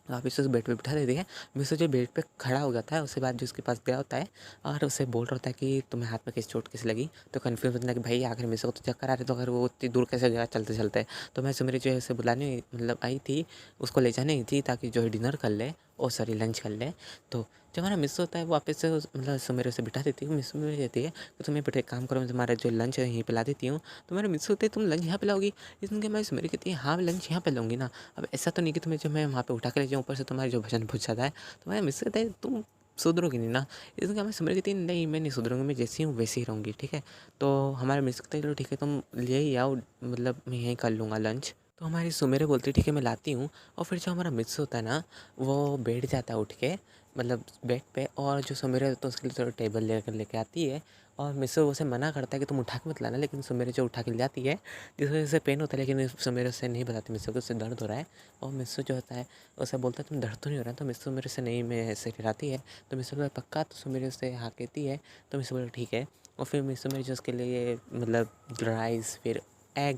वापस से उस बेड पे बिठा देती है। मिस्सो जो बेड पे खड़ा हो जाता है उसके बाद जो उसके पास गया होता है और उसे बोल रहा होता है कि तुम्हें हाथ में कैसे चोट कैसे लगी। तो कन्फ्यूज होता है कि भाई आखिर मिस्सो को तो चक्कर आ रहे, तो अगर वो इतनी दूर कैसे गया चलते चलते। तो मैं सुमिर जो है उसे बुलाने मतलब आई थी, उसको ले जाने थी ताकि जो है डिनर कर ले, ओ सॉरी लंच कर ले। तो जब हमारा मिस होता है वो वापस से मतलब सुमेर से बिठा देती है। मिस में कहती है कि तुम्हें बेटे काम करो, मैं तुम्हारा जो लंच है यहीं पिला देती हूँ। तुम्हारे मिस होते है तुम लंच यहाँ पिलाओगी, इसलिए मैं सुमेर कहती है हाँ मैं लंच यहाँ पे लूँगी ना। अब ऐसा तो नहीं कि तुम्हें जो मैं वहाँ पे उठा के ले जाऊँ, ऊपर से तुम्हारे जो वजन पूछ जाता है। तो मैं मिस कहता है तुम सुधरोगी नहीं ना। इसलिए मैं सुमेर कहती है नहीं मैं नहीं सुधरूँगी, मैं जैसी हूँ वैसी ही रहूँगी, ठीक है। तो हमारे मिस कहते हैं चलो ठीक है तुम ले ही आओ, मतलब मैं यहीं कर लूँगा लंच। तो हमारी सुमेरे बोलती है ठीक है मैं लाती हूँ। और फिर जो हमारा मिस होता है ना वो बैठ जाता है उठ के मतलब बेड पे, और जो सुमेरे तो उसके लिए थोड़ा टेबल लेके आती है। और मिस्र उसे मना करता है कि तुम उठा के मत लाना, लेकिन सुमेरे जो उठा के ले आती है जिस वजह से पेन होता है, लेकिन सुमेरे उसे नहीं बताती मिस्र को उससे दर्द हो रहा है। और मिस्र जो होता है उसे बोलता है तुम दर्द तो नहीं हो रहा, तो मिस्र मेरे से नहीं मैं ऐसे हिलाती है। तो मिस्र को पक्का, तो सुमेरे उसे हाँ कहती है। तो मिस्र बोला ठीक है। और फिर मिस्र मेरे जो उसके लिए मतलब राइस फिर एग,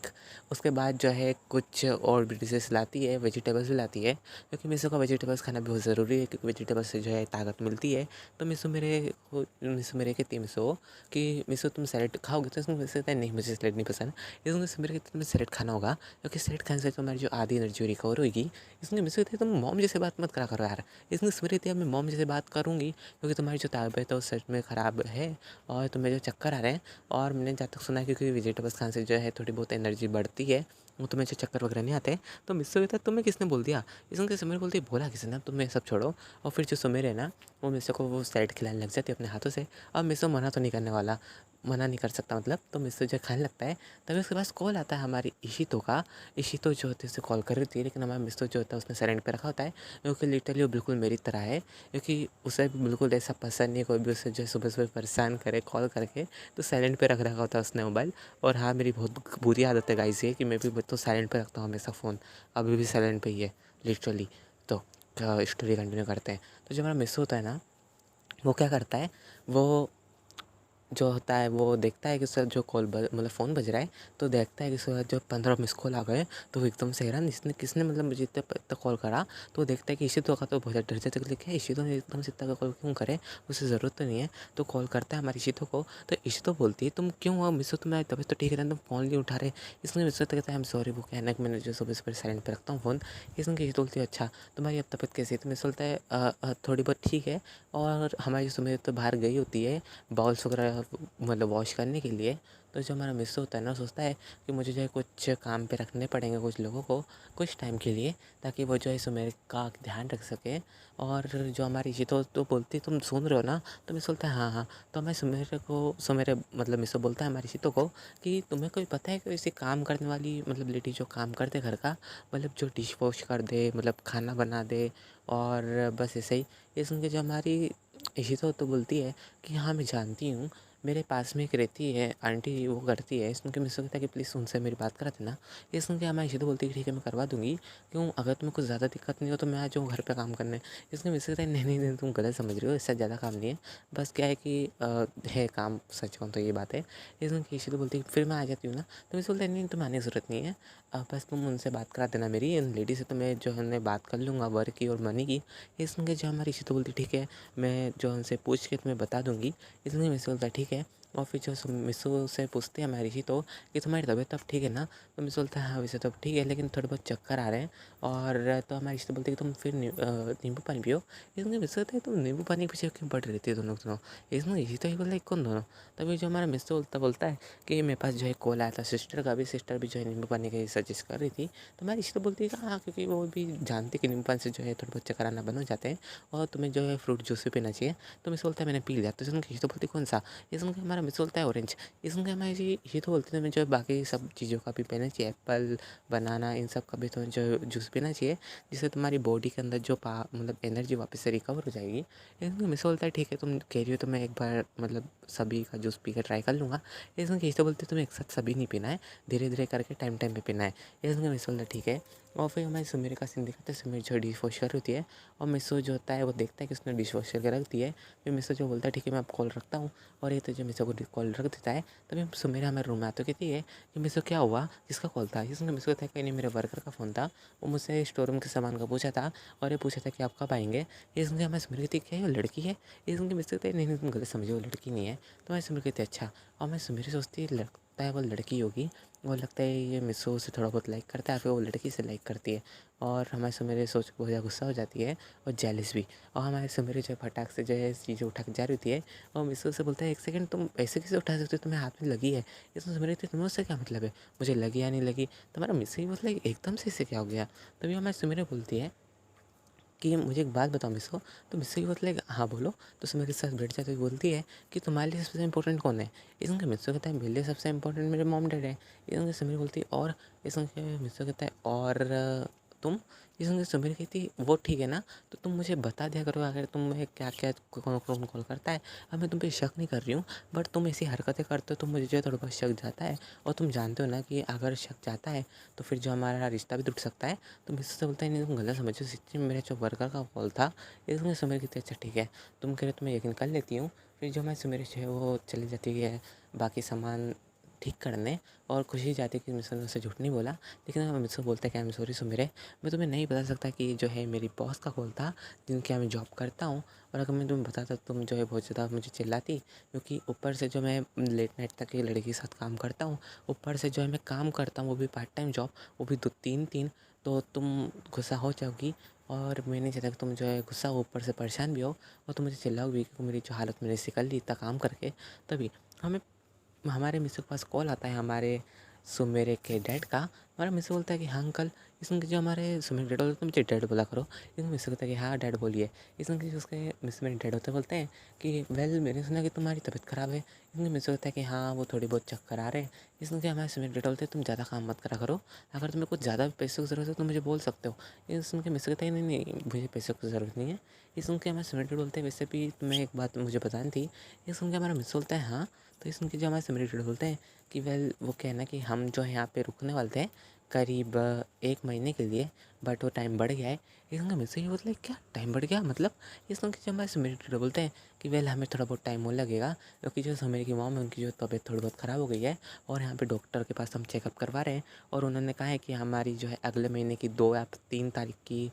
उसके बाद जो है कुछ और भी डिशेस लाती है, वेजिटेबल्स भी लाती है क्योंकि मिसो का वेजिटेबल्स खाना बहुत ज़रूरी है क्योंकि वेजिटेबल्स से जो है ताकत मिलती है। तो मिसो मेरे कहती है मिसो कि मिसो तुम सैलेड खाओगे, तो इसमें मिसो कहता है नहीं मुझे सैलेड नहीं पसंद। इसमें मिसो मेरे कहती है तुम्हें सैलेड खाना होगा क्योंकि सैलेड खाने से तुम्हारी जो आधी एनर्जी रिकवर होगी। इसमें मिसो कहती है तुम मॉम जैसे बात मत करा करो यार। इसमें मेरे कहती है मैं मॉम जैसे बात करूँगी क्योंकि तुम्हारी जो तबीयत है वो सच में ख़राब है और तुम्हें जो चक्कर आ रहे हैं। और मैंने जहाँ तक सुना है क्योंकि वेजिटेबल्स खाने से जो है थोड़ी बहुत एनर्जी बढ़ती है, वो तुम्हें जो चक्कर वगैरह नहीं आते। तो मिस्सो कहता है तुम्हें किसने बोल दिया। इसमें सुमेर बोलती है बोला किसने, तुम्हें सब छोड़ो। और फिर जो सुमेर है ना वो मिस्सो को वो सैलेड खिलाने लग जाती है अपने हाथों से। अब मिस्सो मना नहीं कर सकता मतलब, तो मिस्सो जो खाने लगता है। तभी उसके पास कॉल आता है हमारी इशितो का। इशितो जो होती है उसे कॉल कर रही थी, लेकिन हमारा मिस्सो जो होता है उसने साइलेंट पे रखा होता है क्योंकि लिटरली वो बिल्कुल मेरी तरह है, क्योंकि उसे भी बिल्कुल ऐसा पसंद नहीं कोई भी उसे जो है सुबह सुबह परेशान करे कॉल करके। तो साइलेंट पे रख रखा होता है उसने मोबाइल। और हाँ मेरी बहुत बुरी आदत है गाइस ये कि मैं भी तो साइलेंट पे रखता हूँ हमेशा फ़ोन, अभी भी साइलेंट पे ही है लिटरली। तो स्टोरी कंटिन्यू करते हैं। तो जो हमारा मिस होता है ना वो क्या करता है, वो जो होता है वो देखता है कि सर जो मतलब फ़ोन बज रहा है, तो देखता है कि सर जो 15 मिस कॉल आ गए। तो वो एकदम से हैरान इसने किसने मतलब मुझे इतना इतना कॉल करा। तो देखता है कि इशितो का, तो बहुत ज़्यादा डर जाता है कि क्या इशितो ने एकदम से इतना कॉल क्यों करे, उसे ज़रूरत तो नहीं है। तो कॉल करता है हमारी इशितो को। तो इशितो बोलती है तुम क्यों हुआ मिसो, तुम्हारी तबीयत तो ठीक है तुम फ़ोन नहीं उठा रहे। इसमें मिसो तो कहता है आई एम सॉरी, वो कहना कि मैंने जो सुबह सुबह साइलेंट पे रखता हूँ फ़ोन। इसमें इशितो बोलती है अच्छा तुम्हारी अब तबीयत कैसी है। तो मिस बोलता है थोड़ी बहुत ठीक है। और हमारी जो सुबह तो बाहर गई होती है बाउल्स वगैरह मतलब वॉश करने के लिए। तो जो हमारा मिस होता है ना सोचता है कि मुझे जो है कुछ काम पे रखने पड़ेंगे कुछ लोगों को कुछ टाइम के लिए, ताकि वो जो है सुमेर का ध्यान रख सके। और जो हमारी ये तो बोलती तुम सुन रहे हो ना। तो मिस बोलता है हाँ हाँ। तो मैं सुमेरे मतलब मिसो बोलता है हमारी शीतो को कि तुम्हें कोई पता है कोई ऐसी काम करने वाली मतलब लेडी जो काम कर दे घर का, मतलब जो डिश वॉश कर दे मतलब खाना बना दे। और बस ऐसे ही। ये सुन के जो हमारी इशितो तो बोलती है कि हाँ मैं जानती हूँ, मेरे पास में एक रहती है आंटी वो करती है। सुन के मैं सोचता कि प्लीज़ उनसे मेरी बात करा देना। ये सुन के हमारी इशितो बोलती है ठीक है मैं करवा दूँगी, क्यों अगर तुम्हें कुछ ज़्यादा दिक्कत नहीं हो तो मैं आ जाऊँ घर पे काम करने। इसमें मुझसे कहता है नहीं तुम गलत समझ रही हो, इससे ज़्यादा काम नहीं है। बस क्या है कि है काम, सच कहूँ तो ये बात है। इसमें इशितो बोलती है फिर मैं आ जाती हूँ ना। तो मैं बोलता है नहीं तुम्हें आने की ज़रूरत नहीं है, बस तुम उनसे बात करा देना मेरी इन लेडी से, तो मैं जो है उन्हें बात कर लूँगा वर्क की और मनी की। ये सुन के जो हमारी इशितो बोलती ठीक है मैं जो उनसे पूछ के तुम्हें बता दूँगी। इसलिए मिसो बोलता है ठीक है। और फिर जो मिसो से पूछते हैं हमारी ही तो कि तुम्हारी तबीयत अब ठीक है ना। तो मिसो बोलता है हाँ वैसे तो अब ठीक है लेकिन थोड़े बहुत चक्कर आ रहे हैं। और तो हमारी तो बोलते हैं कि तुम फिर नींबू पानी पियो। इसमें मिसो होता है तुम नींबू पानी के पीछे क्यों पड़ रहती है दोनों। इसमें यही तो ही बोलता है कौन दोनों। तभी जो हमारा मिसो बोलता है कि मेरे पास जो है कॉल आया था सिस्टर का भी, सिस्टर भी जो है नींबू पानी का सजेस्ट कर रही थी। तो हमारी तो बोलती है कि हाँ क्योंकि वो भी जानती है कि नींबू पानी से जो है थोड़े बहुत चक्कर आना बंद हो जाते हैं और तुम्हें जो है फ्रूट जूस भी पीना चाहिए। तो मिस बोलता है मैंने पी लिया। तो सुन के तो बोलती कौन सा। ये सुन के हमारा हमारा मिस बोलता है ऑरेंज। इसमें क्या हमारी ये तो बोलते हैं, हमें जो है बाकी सब चीज़ों का भी पीना चाहिए, एप्पल, बनाना, इन सब का भी तो जो जूस पीना चाहिए, जिससे तुम्हारी बॉडी के अंदर जो मतलब एनर्जी वापस से रिकवर हो जाएगी। लेकिन मिस बोलता है ठीक है, तुम कह रही हो तो मैं एक बार मतलब सभी का जूस पी कर ट्राई कर लूँगा। लेकिन ये तो बोलते तुम्हें एक साथ सभी नहीं पीना है, धीरे धीरे करके टाइम टाइम पे पीना है। इसमें मिस बोलता है ठीक है। और फिर हमारे सुमेर का सीन दिखाते हैं, सुमेर जो डिश वॉशर होती है और मिसो जो होता है वो देखता है कि उसने डिश वॉश करके रख दिया है। फिर मिसो जो बोलता है ठीक है मैं आप कॉल रखता हूँ, और ये तो जो मिसो को कॉल रख देता है। तभी सुमेर हमारे रूम में आते कहती है कि मिसो क्या हुआ, किसका कॉल था। इसमें मिसो कहता है कहीं नहीं, मेरे वर्कर का फ़ोन था, वो मुझसे स्टोर रूम के सामान का पूछा था और ये पूछा था कि आप कब आएंगे। इसमें हमारे सुमेर कहती है क्या वो लड़की है। इसमें मिसो कहते हैं नहीं नहीं तुम गलत समझे, वो लड़की नहीं है। तो मैं सुमेर कहती है अच्छा। और मैं सुमेर सोचती लगता है वो लड़की होगी, वो लगता है ये मिसो से थोड़ा बहुत लाइक करता है, फिर वो लड़की से लाइक करती है। और हमारे सुमेर सोच बहुत ज़्यादा गुस्सा हो जाती है और जेलस भी। और हमारे सुमेर जो है फटाक से जो है चीज़ें उठा के जा रही होती है और मिसो से बोलता है एक सेकंड तुम ऐसे कैसे उठा सकते हो, तुम्हें हाथ में लगी है। इसमें सुमेर कहती है तुम्हें उससे क्या मतलब है, मुझे लगी या नहीं लगी, तुम्हारा मिसो ही मतलब एकदम से इससे क्या हो गया। तभी हमारे सुमेर बोलती है कि मुझे एक बात बताओ मिसो। तो मिसो की बोलती है हाँ बोलो। तो सुमेर के साथ बैठ जाती बोलती है कि तुम्हारे लिए सबसे इंपॉर्टेंट कौन है। इसमें मिसो कहता है मेरे लिए सबसे इंपॉर्टेंट मेरे मॉम डैड है। इसमें सुमेर बोलती है और। इसमें मिसो कहता है और तुम। इसमें सुमेर कहती वो ठीक है ना, तो तुम मुझे बता दिया करो अगर तुम्हें क्या क्या कौन कौन कॉल करता है। अब मैं तुम पे शक नहीं कर रही हूँ, बट तुम ऐसी हरकतें करते हो तो मुझे जो है थोड़ा बहुत शक जाता है। और तुम जानते हो ना कि अगर शक जाता है तो फिर जो हमारा रिश्ता भी टूट सकता है। तो मिसो से बोलता है नहीं तुम गलत समझो, सच्ची में मेरा जो वर्कर का कॉल था। इसमें सुमेर कहती है अच्छा ठीक है, तुम कह रहे तो मैं यकीन कर लेती हूँ। फिर जो मैं सुमेर जो है वो चली जाती है बाकी सामान ठीक करने, और खुशी जाती है कि मिसो ने उससे झूठ नहीं बोला। लेकिन मिसो बोलता है कि आई एम सॉरी सुमेरे, मैं तुम्हें नहीं बता सकता कि जो है मेरी बॉस का कॉल था जिनके यहाँ मैं जॉब करता हूँ। और अगर मैं तुम्हें बताता तो तुम जो है बहुत ज़्यादा मुझे चिल्लाती, क्योंकि ऊपर से जो मैं लेट नाइट तक एक लड़की के साथ काम करता हूँ, ऊपर से जो है मैं काम करता हूँ वो भी पार्ट टाइम जॉब, वो भी 2-3 तो तुम गुस्सा हो जाओगी। और मैं नहीं चाहता कि तुम जो है गुस्सा हो, ऊपर से परेशान भी हो और तुम मुझे चिल्लाओगी क्योंकि मेरी जो हालत मैंने इससे कर ली इतना काम करके। तभी हमें हमारे मिस्टर के पास कॉल आता है हमारे सुमेरे के डैड का। हमारा मिस्टर बोलता है कि हाँ अंकल। इसमें जो हमारे सुमेरे डैड होते हैं मुझे डैड बोला करो। इसमें मिस्टर कहता है कि हाँ डैड बोलिए। इसमें कि उसके मिस्टर मेरे डैड होते बोलते हैं कि वेल मैंने सुना कि तुम्हारी तबीयत ख़राब है। इसमें मिस्टर कहता है कि हाँ वो थोड़ी बहुत चक्कर आ रहे हैं। इसमें कि हमारे सुमेरे डैड बोलते हैं तुम ज़्यादा काम मत करा करो, अगर तुम्हें कुछ ज़्यादा पैसों की ज़रूरत है तो मुझे बोल सकते हो। इसमें कि मिस्टर कहता है नहीं नहीं मुझे पैसों की ज़रूरत नहीं है। इसमें कि हमारे सुमेरे डैड बोलते हैं वैसे भी तुम्हें एक बात मुझे बतानी थी। इसमें कि हमारा मिस्टर बोलता है हाँ। तो इसमें कि जो हमारे सुमेरे डैड बोलते हैं कि वेल वो क्या है ना कि हम जो है यहाँ पे रुकने वाले थे करीब 1 महीने के लिए, बट वो टाइम बढ़ गया है। इसमें मुझसे ये बोलते क्या टाइम बढ़ गया मतलब। इसमें कि जो हमारे सुमेरे डैड बोलते हैं कि वेल हमें थोड़ा बहुत टाइम और लगेगा, क्योंकि जो सुमेर की मॉम है उनकी जो तबीयत थोड़ी बहुत ख़राब हो गई है और यहाँ पे डॉक्टर के पास हम चेकअप करवा रहे हैं। और उन्होंने कहा है कि हमारी जो है अगले महीने की 2 या 3 तारीख की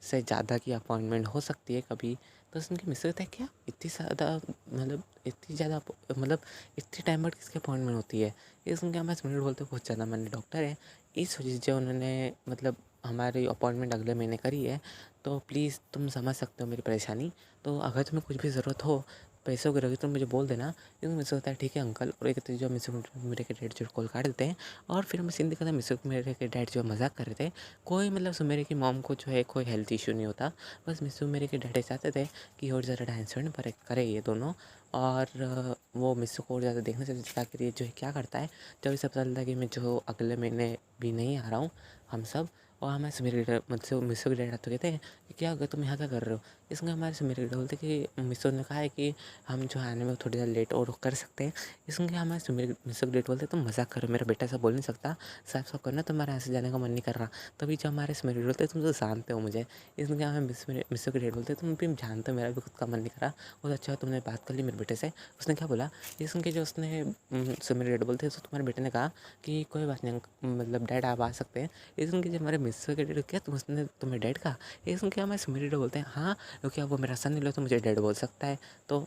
से ज़्यादा की अपॉइंटमेंट हो सकती है कभी। तो उनकी मिस होता है क्या इतनी ज़्यादा, मतलब इतनी ज़्यादा मतलब इतनी टाइम बाद किसकी अपॉइंटमेंट होती है। ये सुन के हमारे सुनील बोलते बहुत ज़्यादा माने डॉक्टर है, इस वजह से उन्होंने मतलब हमारी अपॉइंटमेंट अगले महीने करी है। तो प्लीज़ तुम समझ सकते हो मेरी परेशानी। तो अगर तुम्हें कुछ भी ज़रूरत हो पैसों की रही तो मुझे बोल देना। क्योंकि मुझसे होता है ठीक है अंकल। और एक तो जो मिस मेरे के डैड जो कॉल काट देते हैं। और फिर मैं सीन दिखा था मिस मेरे के डैड जो मजाक कर रहे थे, कोई मतलब सुमेरे की मॉम को जो है कोई हेल्थ इशू नहीं होता, बस मिसू मेरे के डैडी चाहते थे कि और ज़्यादा डांस पर करे ये दोनों। और वो मिसू को और ज़्यादा देखना चाहते थे ताकि ये जो है क्या करता है। जब इसे पता चलता है कि मैं जो अगले महीने भी नहीं आ रहा हूँ हम सब। और हमारे सुमेरे के मुझसे मिसू के डैड तो कहते हैं कि क्या अगर तुम यहाँ क्या कर रहे हो। इसमें हमारे सुमेरे के बोलते कि मिसू ने कहा है कि हम जो आने में थोड़ी ज़्यादा लेट और कर सकते हैं। इसमें क्या हमारे सुमेरे मिसू के डैड बोलते तुम मजाक करो, मेरा बेटा ऐसा बोल नहीं सकता, साफ साफ करना तुम्हारे यहाँ से जाने का मन नहीं कर रहा। तभी जो हमारे सुमेरे बोलते तुम तो जानते हो मुझे। इसमें क्या हमें मिसू के डैड बोलते तुम भी जानते हो मेरा भी खुद का मन नहीं करा। बहुत अच्छा तुमने बात कर ली मेरे बेटे से। उसने क्या बोला, ये सुन के जो उसने सुमेरे डैड बोलते तो तुम्हारे बेटे ने कहा कि कोई बात नहीं मतलब डैड आप आ सकते हैं। ये सुन के जब हमारे मिसू के डैड क्या उसने तुम्हें डैड कहा। ये सुन के हमारे सुमेरे डैड बोलते हैं हाँ क्योंकि अब वो मेरा सन नहीं लो तो मुझे डैड बोल सकता है। तो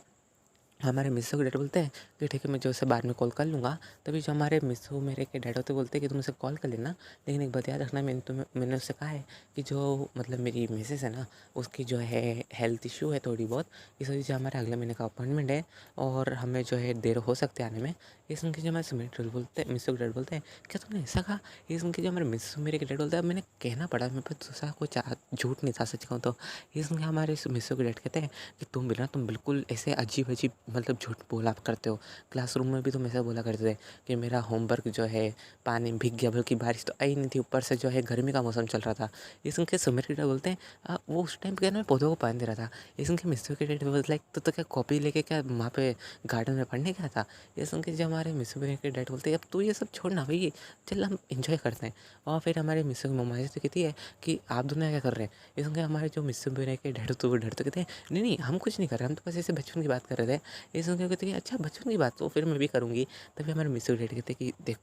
हमारे मिस्सू के डैड बोलते हैं कि ठीक है मैं जो उसे बाद में कॉल कर लूँगा। तभी जो हमारे मिस्सू मेरे के डैड होते बोलते हैं कि तुम उसे कॉल कर लेना, लेकिन एक बात याद रखना मैंने उससे कहा है कि जो मतलब मेरी मिसेस है ना उसकी जो है हेल्थ इशू है थोड़ी बहुत, इस वजह से हमारे अगले महीने का अपॉइंटमेंट है और हमें जो है देर हो सकती है आने में। ये सुन के जो हमारे सुमित डैड बोलते हैं, मिस्सू के डैड बोलते हैं, क्या तुमने ऐसा कहा? ये सुन के जो हमारे मिस्सू मेरे के डैड बोलते हैं, अब मैंने कहना पड़ा, मेरे पास दूसरा कोई झूठ नहीं था, सच कहूँ तो। ये सुन के हमारे मिस्सू के डैड कहते हैं कि तुम बिल्कुल ऐसे अजीब अजीब मतलब झूठ बोला करते हो। क्लासरूम में भी तुम ऐसा बोला करते थे कि मेरा होमवर्क जो है पानी में भीग गया, बल्कि बारिश तो आई नहीं थी, ऊपर से जो है गर्मी का मौसम चल रहा था। ये सुन के सुमित के डैड बोलते हैं वो उस टाइम पे क्या ना, मैं पौधों को पानी दे रहा था। ये सुन के मिस्सू के डैड बोलते लाइक तो क्या कॉपी लेके क्या वहाँ पे गार्डन में पढ़ने गया था? ये सुन के जो हमारे मिस्सू के डैड बोलते हैं अब तू ये सब छोड़ना भाई, चल हम एंजॉय करते हैं। और फिर हमारे मिस्सू की मम्मा से कहती है कि आप दोनों क्या कर रहे हैं? ये सुन के हमारे जो मिस्सू के डैड तो वो डर तो कहते हैं नहीं नहीं हम कुछ नहीं कर रहे, हम तो बस ऐसे बचपन की बात कर रहे थे। ये सुन के कहते हैं अच्छा बचपन की बात, तो फिर मैं भी करूँगी। तभी हमारे मिस्सू के डैड कहते हैं कि देख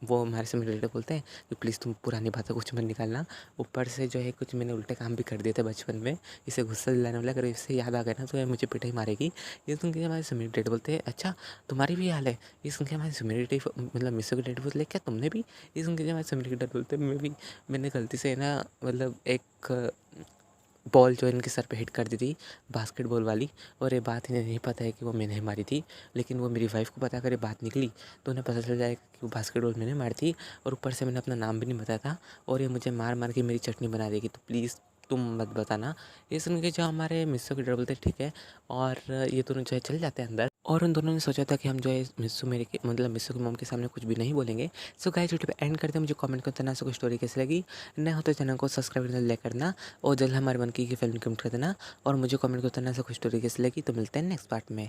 वो हमारे से मेरे डैड बोलते हैं कि प्लीज़ तुम पुरानी बातें कुछ मत निकालना, ऊपर से जो है कुछ मैंने उल्टे काम भी कर दिए थे बचपन में, इसे गुस्सा दिलाने वाला, अगर इससे याद आ गया ना तो ये मुझे पिटाई मारेगी। ये सुन के हमारे सुमित डैड बोलते हैं अच्छा तुम्हारी भी हाल है? ये सुन के हमारे सुमित डैड मतलब मिस्सू के डैड बोलते क्या तुमने भी? ये सुन के हमारे सुमित के डैड बोलते मैं भी, मैंने गलती से ना मतलब एक बॉल जो इनके सर पे हिट कर दी थी, बास्केटबॉल वाली। और ये बात इन्हें नहीं पता है कि वो मैंने मारी थी, लेकिन वो मेरी वाइफ़ को पता, अगर ये बात निकली तो उन्हें पता चल जाएगा कि वो बास्केटबॉल मैंने मारी थी। और ऊपर से मैंने अपना नाम भी नहीं बताया था, और ये मुझे मार मार के मेरी चटनी बना देगी, तो प्लीज़ तुम मत बताना। ये सुन के जो हमारे मिस्सू के डर बोलते ठीक है, और ये दोनों जो है चले जाते हैं अंदर। और उन दोनों ने सोचा था कि हम जो है मिस्सू मेरे के मतलब मिस्सू की मॉम के सामने कुछ भी नहीं बोलेंगे। सो गाइस वीडियो पे एंड करते हैं, मुझे कमेंट करते ना सो स्टोरी कैसी लगी। नए हो तो चैनल को सब्सक्राइब करना और जल्द हमारे बनकी की फिल्म कमेंट कर देना, और मुझे कमेंट करते ना सो स्टोरी कैसी लगी। तो मिलते हैं नेक्स्ट पार्ट में।